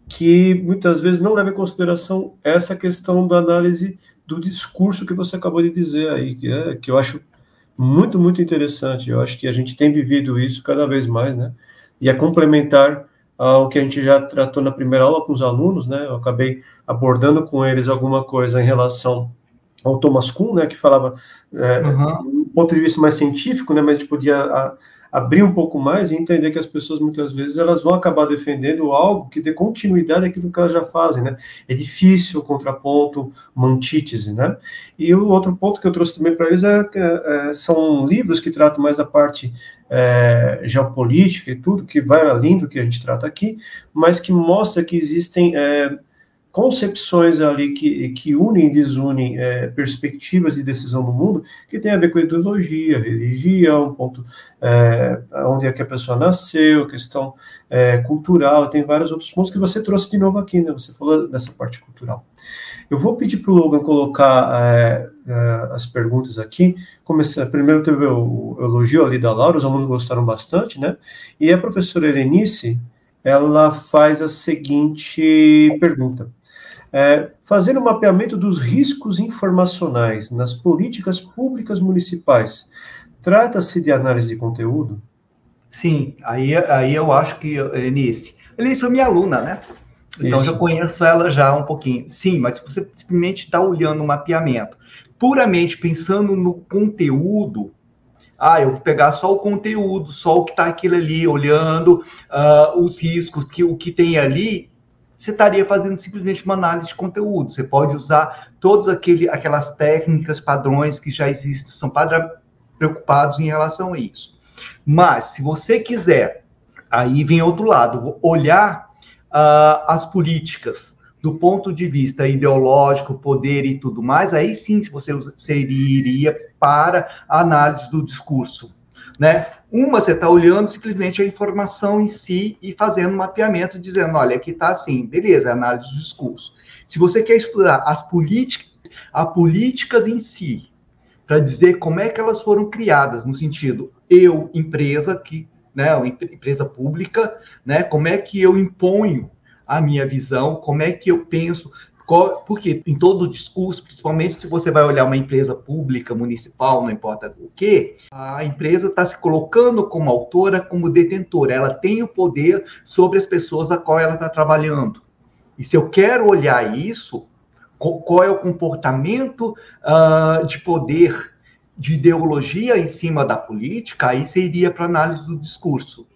que muitas vezes não leva em consideração essa questão da análise do discurso que você acabou de dizer aí, que eu acho muito, muito interessante. Eu acho que a gente tem vivido isso cada vez mais, né? E é complementar ao que a gente já tratou na primeira aula com os alunos, né? Eu acabei abordando com eles alguma coisa em relação ao Thomas Kuhn, né? Que falava um ponto de vista mais científico, né? Mas a gente podia abrir um pouco mais e entender que as pessoas, muitas vezes, elas vão acabar defendendo algo que dê continuidade àquilo que elas já fazem, né? É difícil o contraponto, uma antítese, né? E o outro ponto que eu trouxe também para eles são livros que tratam mais da parte geopolítica e tudo, que vai além do que a gente trata aqui, mas que mostra que existem concepções ali que unem e desunem perspectivas de decisão no mundo, que tem a ver com ideologia, religião, ponto onde é que a pessoa nasceu, questão cultural, tem vários outros pontos que você trouxe de novo aqui, né? Você falou dessa parte cultural. Eu vou pedir para o Logan colocar as perguntas aqui. Primeiro teve o elogio ali da Laura, os alunos gostaram bastante, né? E a professora Helenice, ela faz a seguinte pergunta. Fazer um mapeamento dos riscos informacionais nas políticas públicas municipais, trata-se de análise de conteúdo? Sim, aí eu acho que, Helenice é minha aluna, né? Então, Isso. já conheço ela já um pouquinho. Sim, mas se você simplesmente está olhando o mapeamento, puramente pensando no conteúdo, eu vou pegar só o conteúdo, só o que está aquilo ali, olhando os riscos, o que tem ali, você estaria fazendo simplesmente uma análise de conteúdo. Você pode usar todas aquelas técnicas, padrões que já existem, são preocupados em relação a isso. Mas, se você quiser, aí vem outro lado, olhar as políticas do ponto de vista ideológico, poder e tudo mais, aí sim você iria para a análise do discurso, né? Você está olhando simplesmente a informação em si e fazendo um mapeamento, dizendo, olha, aqui está assim, beleza, análise do discurso. Se você quer estudar as políticas em si, para dizer como é que elas foram criadas, no sentido, empresa, né, empresa pública, né, como é que eu imponho a minha visão, como é que eu penso, porque em todo o discurso, principalmente se você vai olhar uma empresa pública, municipal, não importa o quê, a empresa está se colocando como autora, como detentora, ela tem o poder sobre as pessoas a qual ela está trabalhando. E se eu quero olhar isso, qual é o comportamento de poder, de ideologia em cima da política, aí seria para análise do discurso.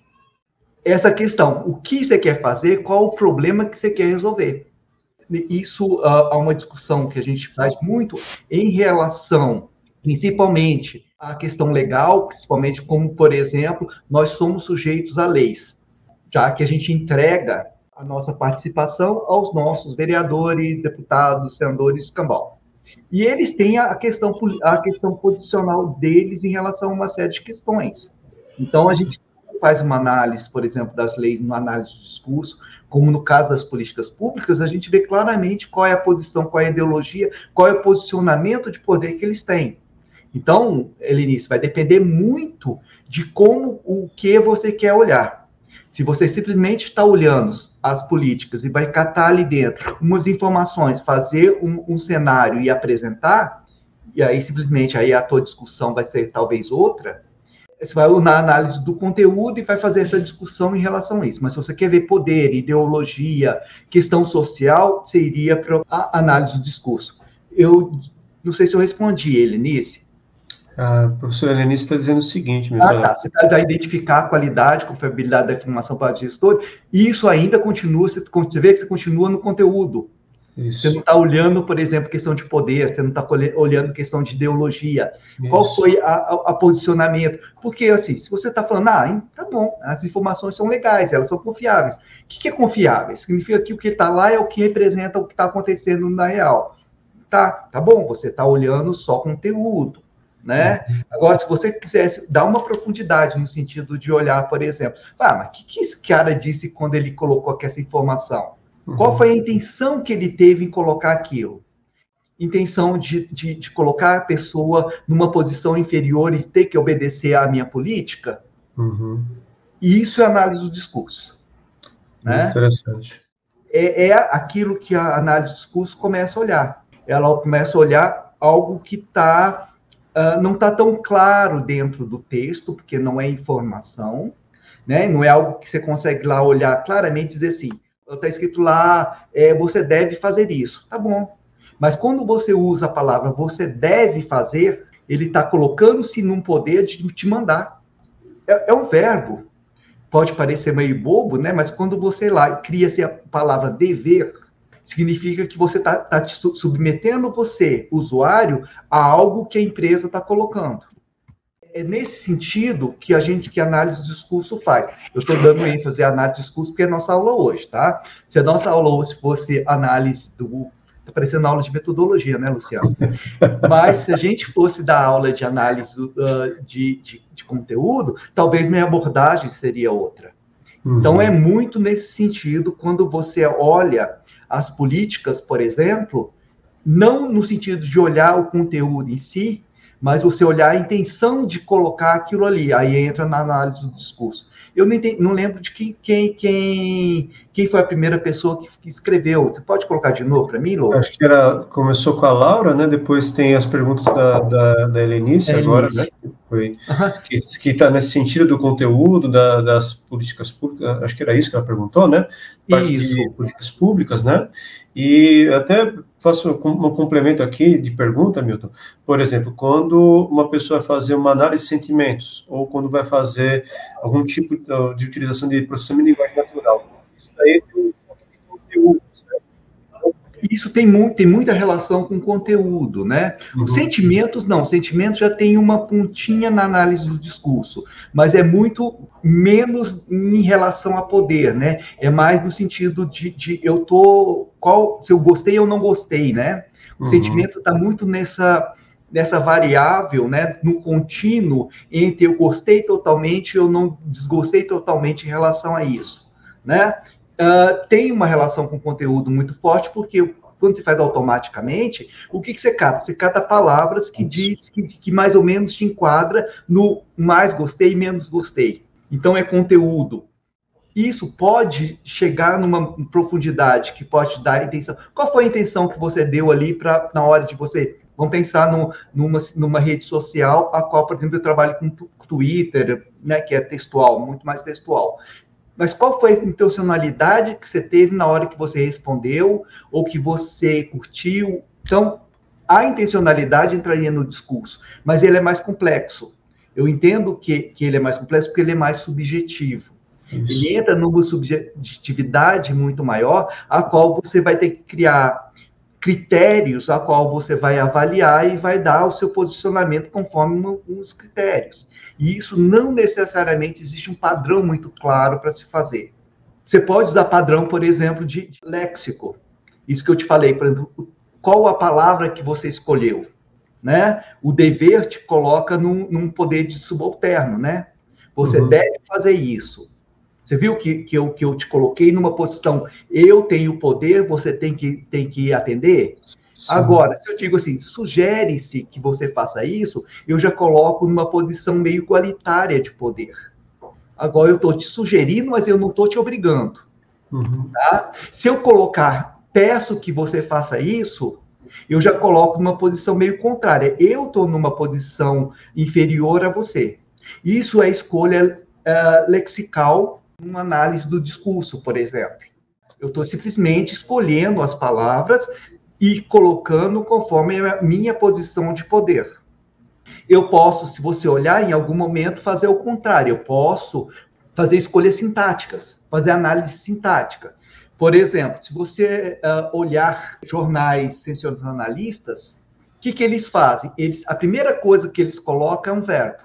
Essa questão, o que você quer fazer, qual o problema que você quer resolver. Isso há uma discussão que a gente faz muito em relação, principalmente, à questão legal, principalmente como, por exemplo, nós somos sujeitos a leis, já que a gente entrega a nossa participação aos nossos vereadores, deputados, senadores, escambau. E eles têm a questão posicional deles em relação a uma série de questões. Então, a gente faz uma análise, por exemplo, das leis, uma análise do discurso, como no caso das políticas públicas, a gente vê claramente qual é a posição, qual é a ideologia, qual é o posicionamento de poder que eles têm. Então, Helenice, vai depender muito de o que você quer olhar. Se você simplesmente está olhando as políticas e vai catar ali dentro umas informações, fazer um cenário e apresentar, e aí simplesmente aí a tua discussão vai ser talvez outra, você vai na análise do conteúdo e vai fazer essa discussão em relação a isso. Mas se você quer ver poder, ideologia, questão social, você iria para a análise do discurso. Eu não sei se eu respondi, Helenice. A professora Helenice está dizendo o seguinte... Tá. Você vai identificar a qualidade, confiabilidade da informação para o gestor, e isso ainda continua, você vê que você continua no conteúdo. Isso. Você não está olhando, por exemplo, questão de poder, você não está olhando questão de ideologia. Isso. Qual foi a posicionamento? Porque, assim, se você está falando, tá bom, as informações são legais, elas são confiáveis. O que é confiável? Significa que o que está lá é o que representa o que está acontecendo na real. Tá bom, você está olhando só conteúdo, né? Agora, se você quisesse dar uma profundidade no sentido de olhar, por exemplo, mas o que esse cara disse quando ele colocou aqui essa informação? Qual foi a intenção que ele teve em colocar aquilo? Intenção de colocar a pessoa numa posição inferior e ter que obedecer à minha política? E isso é análise do discurso. Né? Interessante. É aquilo que a análise do discurso começa a olhar. Ela começa a olhar algo que não está tão claro dentro do texto, porque não é informação, né? Não é algo que você consegue lá olhar claramente e dizer assim, está escrito lá, você deve fazer isso. Tá bom. Mas quando você usa a palavra você deve fazer, ele está colocando-se num poder de te mandar. É um verbo. Pode parecer meio bobo, né? Mas quando você lá cria-se a palavra dever, significa que você está te submetendo você, usuário, a algo que a empresa está colocando. É nesse sentido que a análise do discurso faz. Eu estou dando ênfase à análise do discurso porque é a nossa aula hoje, tá? Se a nossa aula hoje fosse análise do... Está parecendo aula de metodologia, né, Luciano? Mas se a gente fosse dar aula de análise de conteúdo, talvez minha abordagem seria outra. Então, é muito nesse sentido, quando você olha as políticas, por exemplo, não no sentido de olhar o conteúdo em si, mas você olhar a intenção de colocar aquilo ali, aí entra na análise do discurso. Eu não lembro de quem foi a primeira pessoa que escreveu. Você pode colocar de novo para mim, Lô? Acho que começou com a Laura, né? Depois tem as perguntas da Helenice agora, né? Que está nesse sentido do conteúdo, das políticas públicas, acho que era isso que ela perguntou, né? Parte de políticas públicas, né? E até faço um complemento aqui de pergunta, Milton. Por exemplo, quando uma pessoa vai fazer uma análise de sentimentos, ou quando vai fazer algum tipo de utilização de processamento de linguagem natural, isso daí tem um foco de conteúdo, certo? Isso tem muita relação com conteúdo, né? Uhum. Os sentimentos, não. Os sentimentos já tem uma pontinha na análise do discurso, mas é muito menos em relação a poder, né? É mais no sentido de se eu gostei ou não gostei, né? O sentimento está muito nessa variável, né? No contínuo entre eu gostei totalmente e eu não desgostei totalmente em relação a isso, né? Tem uma relação com o conteúdo muito forte, porque quando você faz automaticamente, o que você cata? Você cata palavras que diz que mais ou menos te enquadra no mais gostei e menos gostei. Então, é conteúdo. Isso pode chegar numa profundidade que pode dar a intenção. Qual foi a intenção que você deu ali na hora de você... Vamos pensar numa rede social, a qual, por exemplo, eu trabalho com Twitter, né, que é textual, muito mais textual. Mas qual foi a intencionalidade que você teve na hora que você respondeu ou que você curtiu? Então, a intencionalidade entraria no discurso, mas ele é mais complexo. Eu entendo que ele é mais complexo porque ele é mais subjetivo. Isso. Ele entra numa subjetividade muito maior, a qual você vai ter que criar critérios a qual você vai avaliar e vai dar o seu posicionamento conforme os critérios. E isso não necessariamente existe um padrão muito claro para se fazer. Você pode usar padrão, por exemplo, de léxico. Isso que eu te falei, por exemplo, qual a palavra que você escolheu, né? O dever te coloca num poder de subalterno, né? Você deve fazer isso. Você viu que eu te coloquei numa posição, eu tenho poder, você tem que atender? Sim. Agora, se eu digo assim, sugere-se que você faça isso, eu já coloco numa posição meio igualitária de poder. Agora, eu estou te sugerindo, mas eu não estou te obrigando. Tá? Se eu colocar, peço que você faça isso, eu já coloco numa posição meio contrária. Eu estou numa posição inferior a você. Isso é escolha lexical, uma análise do discurso, por exemplo. Eu estou simplesmente escolhendo as palavras e colocando conforme a minha posição de poder. Eu posso, se você olhar, em algum momento, fazer o contrário. Eu posso fazer escolhas sintáticas, fazer análise sintática. Por exemplo, se você olhar jornais sensacionalistas, o que eles fazem? A primeira coisa que eles colocam é um verbo.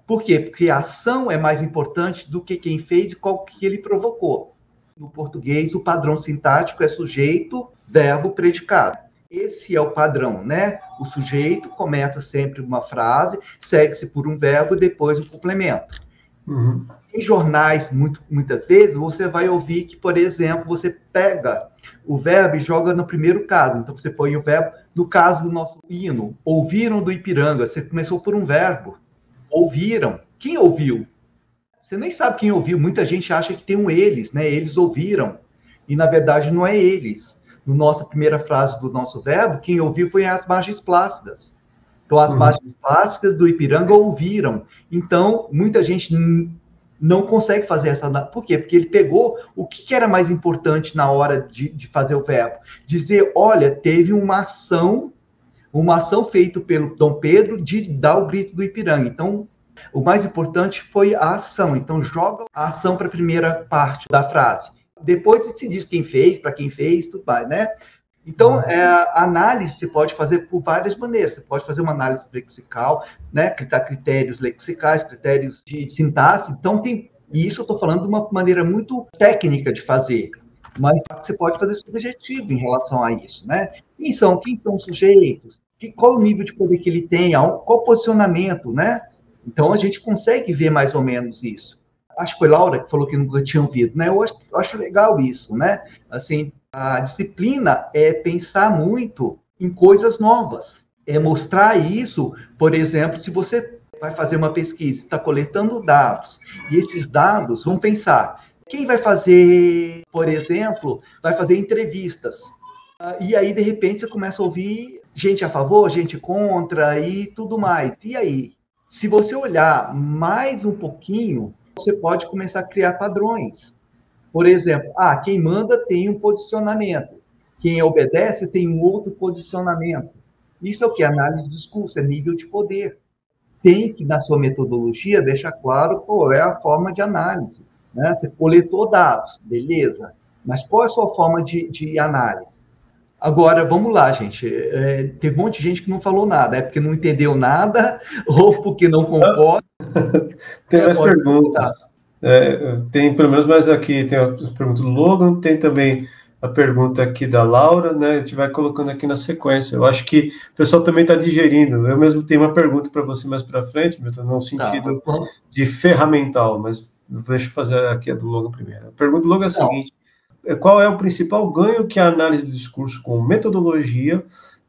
Por quê? Porque a ação é mais importante do que quem fez e qual que ele provocou. No português, o padrão sintático é sujeito, verbo, predicado. Esse é o padrão, né? O sujeito começa sempre uma frase, segue-se por um verbo e depois um complemento. Em jornais, muitas vezes, você vai ouvir que, por exemplo, você pega o verbo e joga no primeiro caso. Então, você põe o verbo, no caso do nosso hino, ouviram do Ipiranga, você começou por um verbo. Ouviram. Quem ouviu? Você nem sabe quem ouviu. Muita gente acha que tem um eles, né? Eles ouviram. E, na verdade, não é eles. No nossa primeira frase do nosso verbo, quem ouviu foi as margens plácidas. Então, as margens plásticas do Ipiranga ouviram. Então, muita gente não consegue fazer essa... Por quê? Porque ele pegou o que era mais importante na hora de fazer o verbo. Dizer, olha, teve uma ação feita pelo Dom Pedro de dar o grito do Ipiranga. Então, o mais importante foi a ação. Então, joga a ação para a primeira parte da frase. Depois se diz quem fez, para quem fez, tudo mais, né? Então, a análise se pode fazer por várias maneiras. Você pode fazer uma análise lexical, né? Critérios lexicais, critérios de sintaxe. Então, e isso eu estou falando de uma maneira muito técnica de fazer. Mas você pode fazer subjetivo em relação a isso, né? Quem são os sujeitos? Qual o nível de poder que ele tem? Qual o posicionamento, né? Então, a gente consegue ver mais ou menos isso. Acho que foi Laura que falou que nunca tinha ouvido, né? Eu acho legal isso, né? Assim, a disciplina é pensar muito em coisas novas. É mostrar isso, por exemplo, se você vai fazer uma pesquisa, está coletando dados, e esses dados, vão pensar, quem vai fazer, por exemplo, vai fazer entrevistas. E aí, de repente, você começa a ouvir gente a favor, gente contra e tudo mais. E aí, se você olhar mais um pouquinho, você pode começar a criar padrões. Por exemplo, quem manda tem um posicionamento. Quem obedece tem um outro posicionamento. Isso é o que? Análise do discurso, é nível de poder. Tem que, na sua metodologia, deixar claro qual é a forma de análise. Né? Você coletou dados, beleza. Mas qual é a sua forma de análise? Agora, vamos lá, gente. Teve um monte de gente que não falou nada. É porque não entendeu nada ou porque não concorda. Tem mais perguntas. Tem pelo menos mais aqui, tem a pergunta do Logan, tem também a pergunta aqui da Laura, né? A gente vai colocando aqui na sequência. Eu acho que o pessoal também está digerindo. Eu mesmo tenho uma pergunta para você mais para frente, no sentido de ferramental, mas deixa eu fazer aqui a do Logan primeiro. A pergunta do Logan é a seguinte: qual é o principal ganho que a análise do discurso com metodologia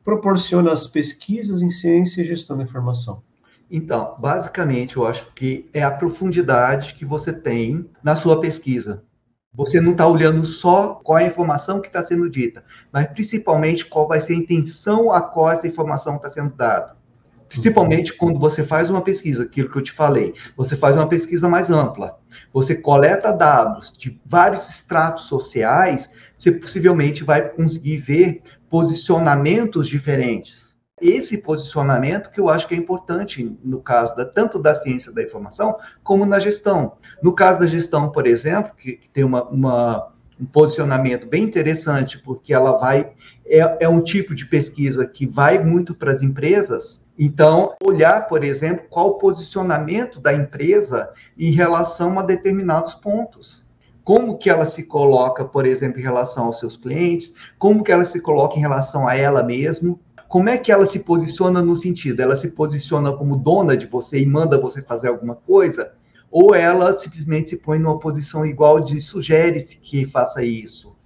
proporciona às pesquisas em ciência e gestão da informação? Então, basicamente, eu acho que é a profundidade que você tem na sua pesquisa. Você não está olhando só qual é a informação que está sendo dita, mas principalmente qual vai ser a intenção a qual essa informação está sendo dada. Principalmente quando você faz uma pesquisa, aquilo que eu te falei, você faz uma pesquisa mais ampla, você coleta dados de vários estratos sociais, você possivelmente vai conseguir ver posicionamentos diferentes. Esse posicionamento que eu acho que é importante no caso tanto da ciência da informação como na gestão. No caso da gestão, por exemplo, que tem um posicionamento bem interessante, porque ela é um tipo de pesquisa que vai muito para as empresas. Então, olhar, por exemplo, qual o posicionamento da empresa em relação a determinados pontos. Como que ela se coloca, por exemplo, em relação aos seus clientes, como que ela se coloca em relação a ela mesma. Como é que ela se posiciona no sentido? Ela se posiciona como dona de você e manda você fazer alguma coisa? Ou ela simplesmente se põe numa posição igual de sugere-se que faça isso?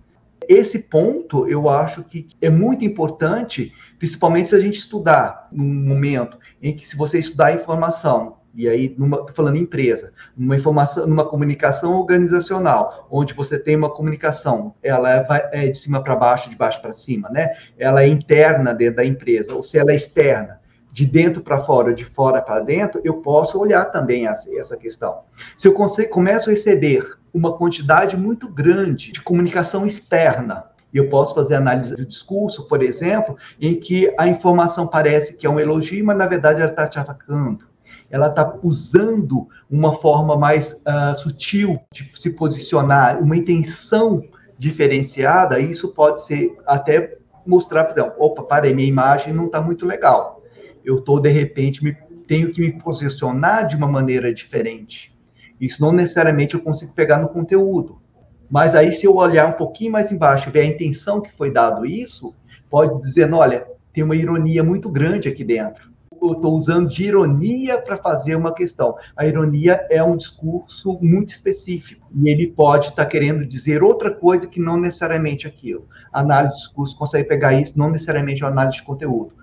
Esse ponto eu acho que é muito importante, principalmente se a gente estudar num momento em que se você estudar a informação, e aí, falando em empresa, numa comunicação organizacional, onde você tem uma comunicação, ela é de cima para baixo, de baixo para cima, né? Ela é interna dentro da empresa, ou se ela é externa, de dentro para fora, de fora para dentro, eu posso olhar também essa questão. Se eu começo a receber uma quantidade muito grande de comunicação externa, eu posso fazer análise do discurso, por exemplo, em que a informação parece que é um elogio, mas na verdade ela está te atacando. Ela está usando uma forma mais sutil de se posicionar, uma intenção diferenciada, e isso pode ser até mostrar, opa, parei, minha imagem não está muito legal. Eu estou, de repente, tenho que me posicionar de uma maneira diferente. Isso não necessariamente eu consigo pegar no conteúdo. Mas aí, se eu olhar um pouquinho mais embaixo e ver a intenção que foi dado isso, pode dizer, olha, tem uma ironia muito grande aqui dentro. Eu estou usando de ironia para fazer uma questão. A ironia é um discurso muito específico, e ele pode estar querendo dizer outra coisa que não necessariamente aquilo. A análise de discurso consegue pegar isso, não necessariamente a análise de conteúdo.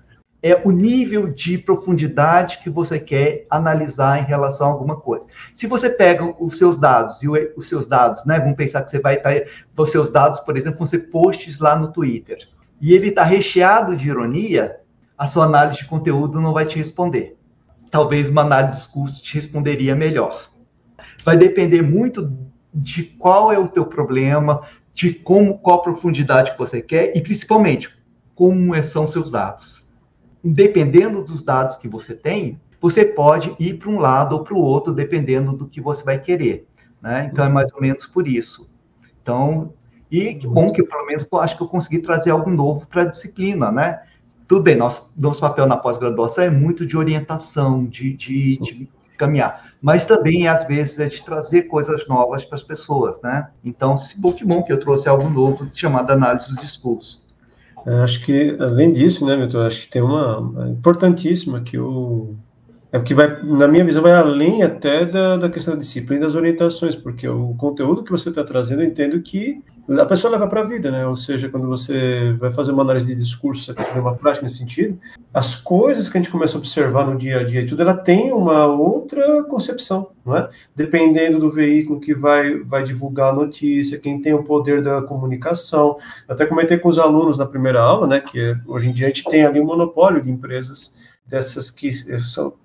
É o nível de profundidade que você quer analisar em relação a alguma coisa. Se você pega os seus dados, e os seus dados, né, vamos pensar que você vai estar, os seus dados, por exemplo, vão ser posts lá no Twitter, e ele está recheado de ironia, a sua análise de conteúdo não vai te responder. Talvez uma análise de discurso te responderia melhor. Vai depender muito de qual é o teu problema, de qual profundidade que você quer, e principalmente, como são seus dados. Dependendo dos dados que você tem, você pode ir para um lado ou para o outro, dependendo do que você vai querer, né? Então, é mais ou menos por isso. Então, e que bom que, pelo menos, eu acho que eu consegui trazer algo novo para a disciplina, né? Tudo bem, nosso papel na pós-graduação é muito de orientação, de caminhar, mas também, às vezes, é de trazer coisas novas para as pessoas, né? Então, que bom que eu trouxe algo novo chamado análise do discurso. Acho que, além disso, né, Milton, acho que tem uma importantíssima que que vai, na minha visão, vai além até da questão da disciplina e das orientações, porque o conteúdo que você está trazendo, eu entendo que a pessoa leva para a vida, né? Ou seja, quando você vai fazer uma análise de discurso, você vai fazer uma prática nesse sentido, as coisas que a gente começa a observar no dia a dia e tudo, ela tem uma outra concepção, não é? Dependendo do veículo que vai divulgar a notícia, quem tem o poder da comunicação. Até comentei com os alunos na primeira aula, né? Que hoje em dia a gente tem ali um monopólio de empresas dessas que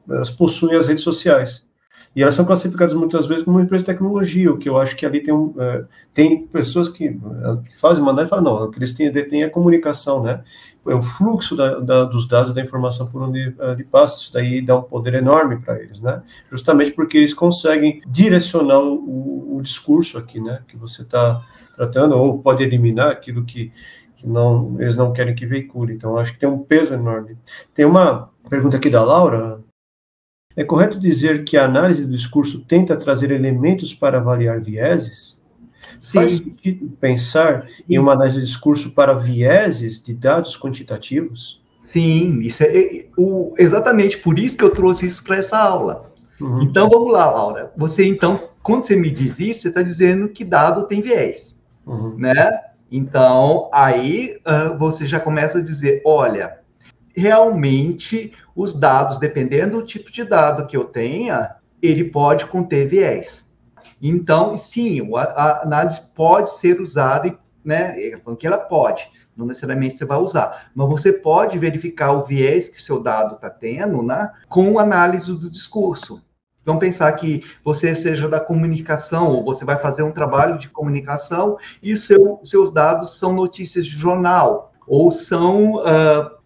elas possuem as redes sociais. E elas são classificadas muitas vezes como uma empresa de tecnologia, o que eu acho que ali tem pessoas que fazem mandar e falam, não, o que eles detêm é a comunicação, né? É o fluxo dos dados, da informação por onde passa, isso daí dá um poder enorme para eles, né? Justamente porque eles conseguem direcionar o discurso aqui, né? Que você está tratando, ou pode eliminar aquilo que eles não querem que veicule. Então, acho que tem um peso enorme. Tem uma pergunta aqui da Laura. É correto dizer que a análise do discurso tenta trazer elementos para avaliar vieses? Sim. Faz sentido pensar em uma análise do discurso para vieses de dados quantitativos? Sim, isso exatamente por isso que eu trouxe isso para essa aula. Uhum. Então, vamos lá, Laura. Quando você me diz isso, você está dizendo que dado tem viés, né? Então, aí você já começa a dizer, olha, realmente os dados, dependendo do tipo de dado que eu tenha, ele pode conter viés. Então, sim, a análise pode ser usada, né? Que ela pode, não necessariamente você vai usar, mas você pode verificar o viés que o seu dado está tendo, né, com análise do discurso. Vamos pensar que você seja da comunicação, ou você vai fazer um trabalho de comunicação, e seus dados são notícias de jornal, ou são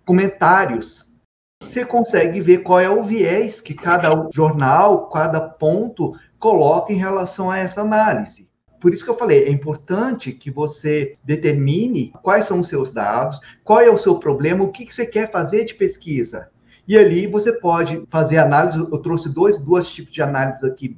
comentários. Você consegue ver qual é o viés que cada jornal, cada ponto coloca em relação a essa análise. Por isso que eu falei, é importante que você determine quais são os seus dados, qual é o seu problema, o que você quer fazer de pesquisa. E ali você pode fazer análise. Eu trouxe dois tipos de análise aqui,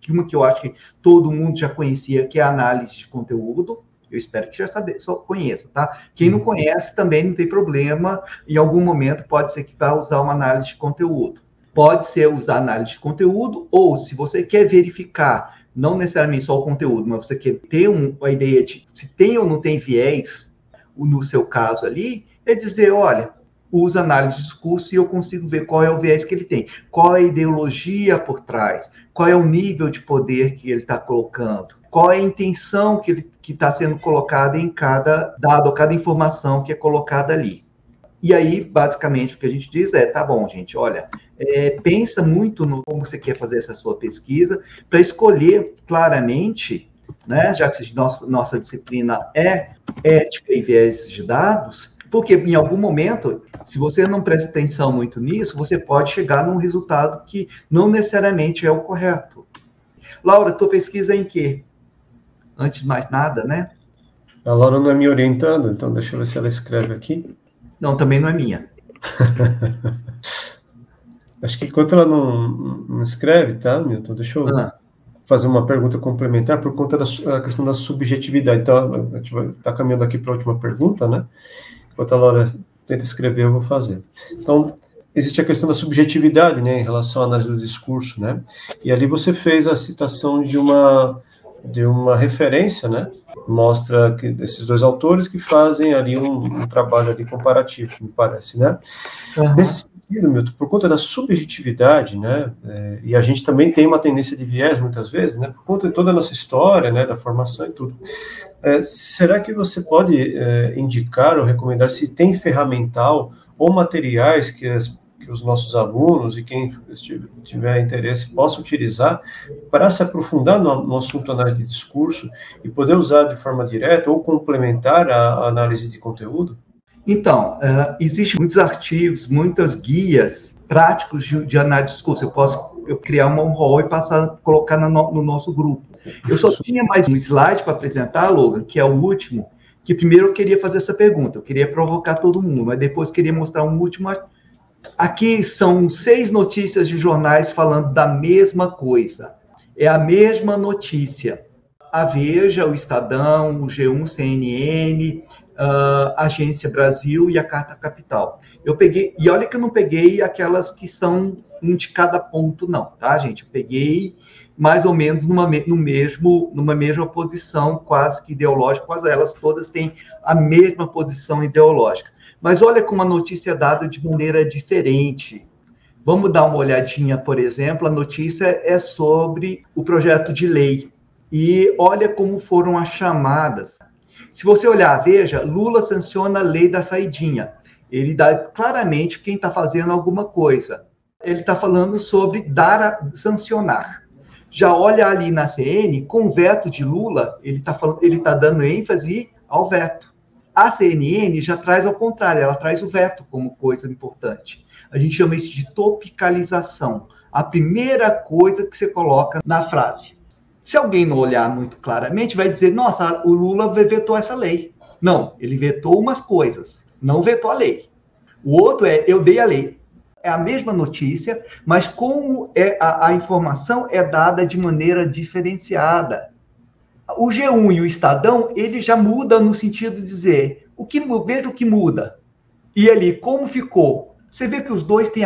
uma que eu acho que todo mundo já conhecia, que é a análise de conteúdo. Eu espero que só conheça, tá? Quem não conhece também não tem problema. Em algum momento pode ser que vá usar uma análise de conteúdo. Pode ser usar análise de conteúdo, ou se você quer verificar, não necessariamente só o conteúdo, mas você quer ter uma ideia de se tem ou não tem viés, no seu caso ali, é dizer, olha, usa análise de discurso e eu consigo ver qual é o viés que ele tem, qual é a ideologia por trás, qual é o nível de poder que ele está colocando, qual é a intenção que está sendo colocada em cada dado, cada informação que é colocada ali. E aí, basicamente, o que a gente diz é, tá bom, gente, olha, pensa muito no como você quer fazer essa sua pesquisa, para escolher claramente, né, já que nossa disciplina é ética e viés de dados, porque em algum momento, se você não presta atenção muito nisso, você pode chegar num resultado que não necessariamente é o correto. Laura, tua pesquisa é em quê? Antes de mais nada, né? A Laura não é me orientando, então deixa eu ver se ela escreve aqui. Não, também não é minha. Acho que enquanto ela não escreve, tá, Milton? Deixa eu fazer uma pergunta complementar por conta da questão da subjetividade. Então, a gente vai estar caminhando aqui para a última pergunta, né? Enquanto a Laura tenta escrever, eu vou fazer. Então, existe a questão da subjetividade, né, em relação à análise do discurso, né? E ali você fez a citação de uma referência, né? Mostra que esses dois autores que fazem ali um trabalho ali comparativo, me parece, né? Nesse sentido, Milton, por conta da subjetividade, né? E a gente também tem uma tendência de viés muitas vezes, né? Por conta de toda a nossa história, né? Da formação e tudo. Será que você pode indicar ou recomendar se tem ferramental ou materiais que os nossos alunos e quem tiver interesse possa utilizar para se aprofundar no assunto análise de discurso e poder usar de forma direta ou complementar a análise de conteúdo? Então, existem muitos artigos, muitas guias práticos de análise de discurso. Eu posso criar um rol e colocar no nosso grupo. Eu só tinha mais um slide para apresentar, Logan, que é o último, que primeiro eu queria fazer essa pergunta, eu queria provocar todo mundo, mas depois queria mostrar um último. Aqui são 6 notícias de jornais falando da mesma coisa. É a mesma notícia. A Veja, o Estadão, o G1, CNN, a Agência Brasil e a Carta Capital. Eu peguei, e olha que eu não peguei aquelas que são um de cada ponto, não, tá, gente? Eu peguei mais ou menos numa mesma posição, quase que ideológica, quase elas todas têm a mesma posição ideológica. Mas olha como a notícia é dada de maneira diferente. Vamos dar uma olhadinha, por exemplo, a notícia é sobre o projeto de lei. E olha como foram as chamadas. Se você olhar, veja, Lula sanciona a lei da saidinha. Ele dá claramente quem está fazendo alguma coisa. Ele está falando sobre sancionar. Já olha ali na CN, com o veto de Lula, ele está dando ênfase ao veto. A CNN já traz ao contrário, ela traz o veto como coisa importante. A gente chama isso de topicalização. A primeira coisa que você coloca na frase. Se alguém não olhar muito claramente, vai dizer, nossa, o Lula vetou essa lei. Não, ele vetou umas coisas, não vetou a lei. O outro é, eu dei a lei. É a mesma notícia, mas como a informação é dada de maneira diferenciada. O G1 e o Estadão, ele já muda no sentido de dizer, veja o que muda. E ali, como ficou? Você vê que os dois têm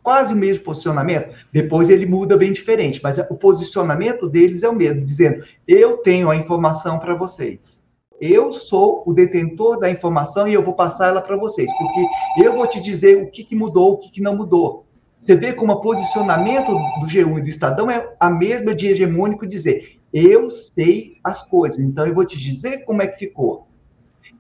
quase o mesmo posicionamento, depois ele muda bem diferente, mas o posicionamento deles é o mesmo, dizendo, eu tenho a informação para vocês. Eu sou o detentor da informação e eu vou passar ela para vocês, porque eu vou te dizer o que mudou, o que não mudou. Você vê como o posicionamento do G1 e do Estadão é a mesma de hegemônico dizer, eu sei as coisas, então eu vou te dizer como é que ficou.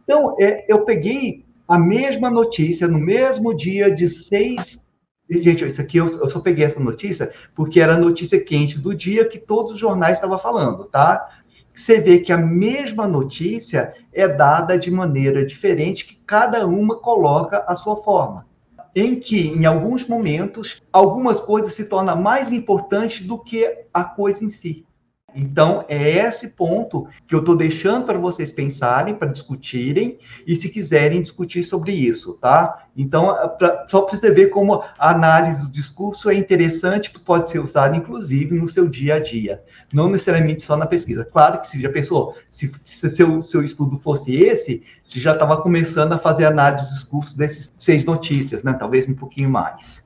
Então, eu peguei a mesma notícia no mesmo dia de 6... Gente, isso aqui eu só peguei essa notícia porque era a notícia quente do dia que todos os jornais estavam falando, tá? Você vê que a mesma notícia é dada de maneira diferente, que cada uma coloca a sua forma. Em que, em alguns momentos, algumas coisas se tornam mais importantes do que a coisa em si. Então, é esse ponto que eu estou deixando para vocês pensarem, para discutirem, e se quiserem discutir sobre isso, tá? Então, só para você ver como a análise do discurso é interessante, pode ser usada, inclusive, no seu dia a dia, não necessariamente só na pesquisa. Claro que se já pensou, se seu estudo fosse esse, você já estava começando a fazer análise dos discursos desses 6 notícias, né? Talvez um pouquinho mais,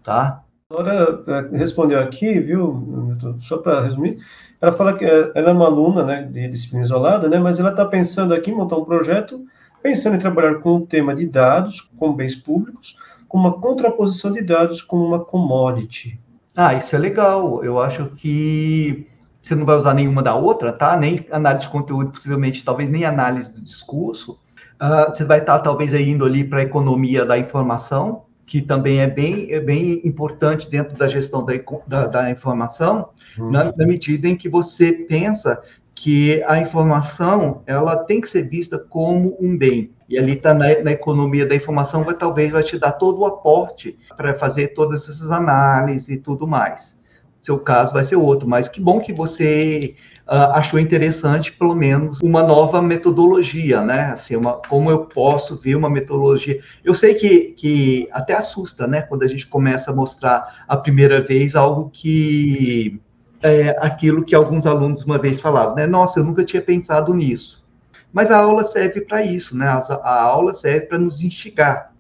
tá? Agora, respondeu aqui, viu, só para resumir, ela fala que ela é uma aluna, né, de disciplina isolada, né, mas ela está pensando aqui em montar um projeto, pensando em trabalhar com o tema de dados, com bens públicos, com uma contraposição de dados como uma commodity. Ah, isso é legal. Eu acho que você não vai usar nenhuma da outra, tá? Nem análise de conteúdo, possivelmente, talvez nem análise do discurso. Você vai estar, talvez, indo ali para a economia da informação, que também é bem importante dentro da gestão da informação, na medida em que você pensa que a informação ela tem que ser vista como um bem. E ali está na economia da informação, talvez vai te dar todo o aporte para fazer todas essas análises e tudo mais. Seu caso vai ser outro, mas que bom que você achou interessante, pelo menos, uma nova metodologia, né? Assim, como eu posso ver uma metodologia. Eu sei que até assusta, né? Quando a gente começa a mostrar a primeira vez algo que é aquilo que alguns alunos uma vez falavam, né? Nossa, eu nunca tinha pensado nisso. Mas a aula serve para isso, né? A aula serve para nos instigar.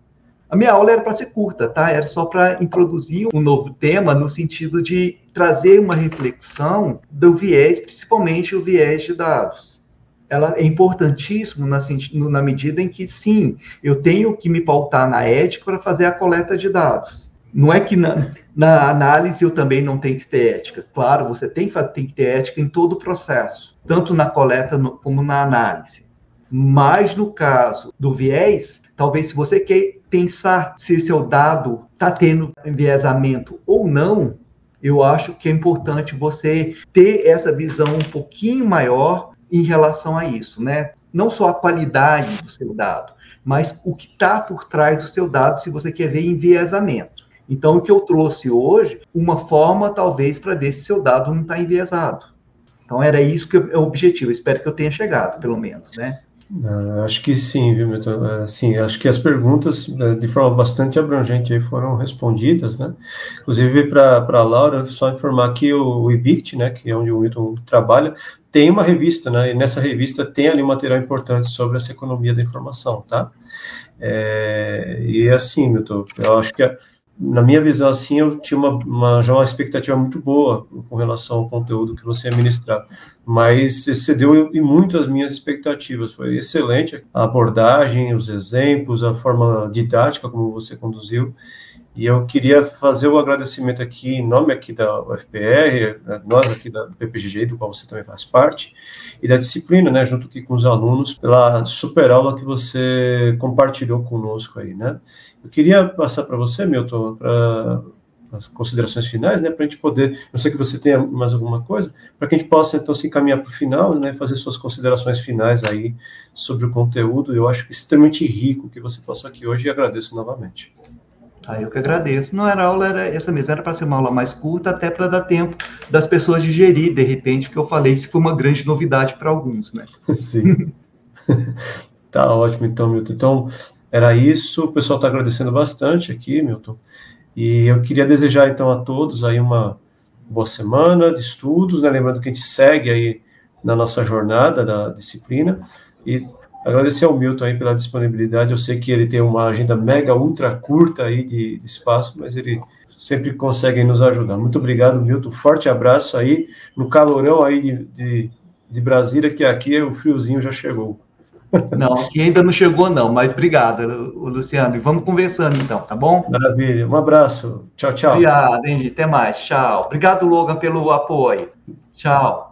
A minha aula era para ser curta, tá? Era só para introduzir um novo tema no sentido de trazer uma reflexão do viés, principalmente o viés de dados. Ela é importantíssimo na medida em que, sim, eu tenho que me pautar na ética para fazer a coleta de dados. Não é que na análise eu também não tenho que ter ética. Claro, você tem que ter ética em todo o processo, tanto na coleta como na análise. Mas no caso do viés, talvez se você quer pensar se seu dado está tendo enviesamento ou não, eu acho que é importante você ter essa visão um pouquinho maior em relação a isso, né? Não só a qualidade do seu dado, mas o que está por trás do seu dado, se você quer ver enviesamento. Então, o que eu trouxe hoje, uma forma, talvez, para ver se seu dado não está enviesado. Então, era isso que é o objetivo. Espero que eu tenha chegado, pelo menos, né? Acho que sim, viu, Milton? Sim, acho que as perguntas, de forma bastante abrangente, aí foram respondidas, né? Inclusive, para a Laura, só informar que o IBICT, né, que é onde o Milton trabalha, tem uma revista, né? E nessa revista tem ali um material importante sobre essa economia da informação, tá? E assim, Milton, eu acho que na minha visão, assim, eu tinha já uma expectativa muito boa com relação ao conteúdo que você ia ministrar, mas excedeu e muito as minhas expectativas. Foi excelente a abordagem, os exemplos, a forma didática como você conduziu, e eu queria fazer o agradecimento aqui, em nome aqui da UFPR, nós aqui da PPGG, do qual você também faz parte, e da disciplina, né, junto aqui com os alunos, pela super aula que você compartilhou conosco aí, né. Eu queria passar para você, Milton, para as considerações finais, né, para a gente poder, não sei que você tenha mais alguma coisa, para que a gente possa, então, se encaminhar para o final, né, fazer suas considerações finais aí sobre o conteúdo. Eu acho extremamente rico que você passou aqui hoje e agradeço novamente. Eu que agradeço. Não era aula, era essa mesmo, era para ser uma aula mais curta, até para dar tempo das pessoas digerir, de repente, o que eu falei, se foi uma grande novidade para alguns, né? Sim. Tá ótimo, então, Milton. Então, era isso. O pessoal está agradecendo bastante aqui, Milton. E eu queria desejar, então, a todos aí uma boa semana de estudos, né? Lembrando que a gente segue aí na nossa jornada da disciplina. E agradecer ao Milton aí pela disponibilidade. Eu sei que ele tem uma agenda mega, ultra curta aí de espaço, mas ele sempre consegue nos ajudar. Muito obrigado, Milton. Forte abraço aí no calorão aí de Brasília, que aqui o friozinho já chegou. Não, aqui ainda não chegou, não, mas obrigado, Luciano. E vamos conversando então, tá bom? Maravilha. Um abraço. Tchau, tchau. Obrigado, Andy. Até mais. Tchau. Obrigado, Logan, pelo apoio. Tchau.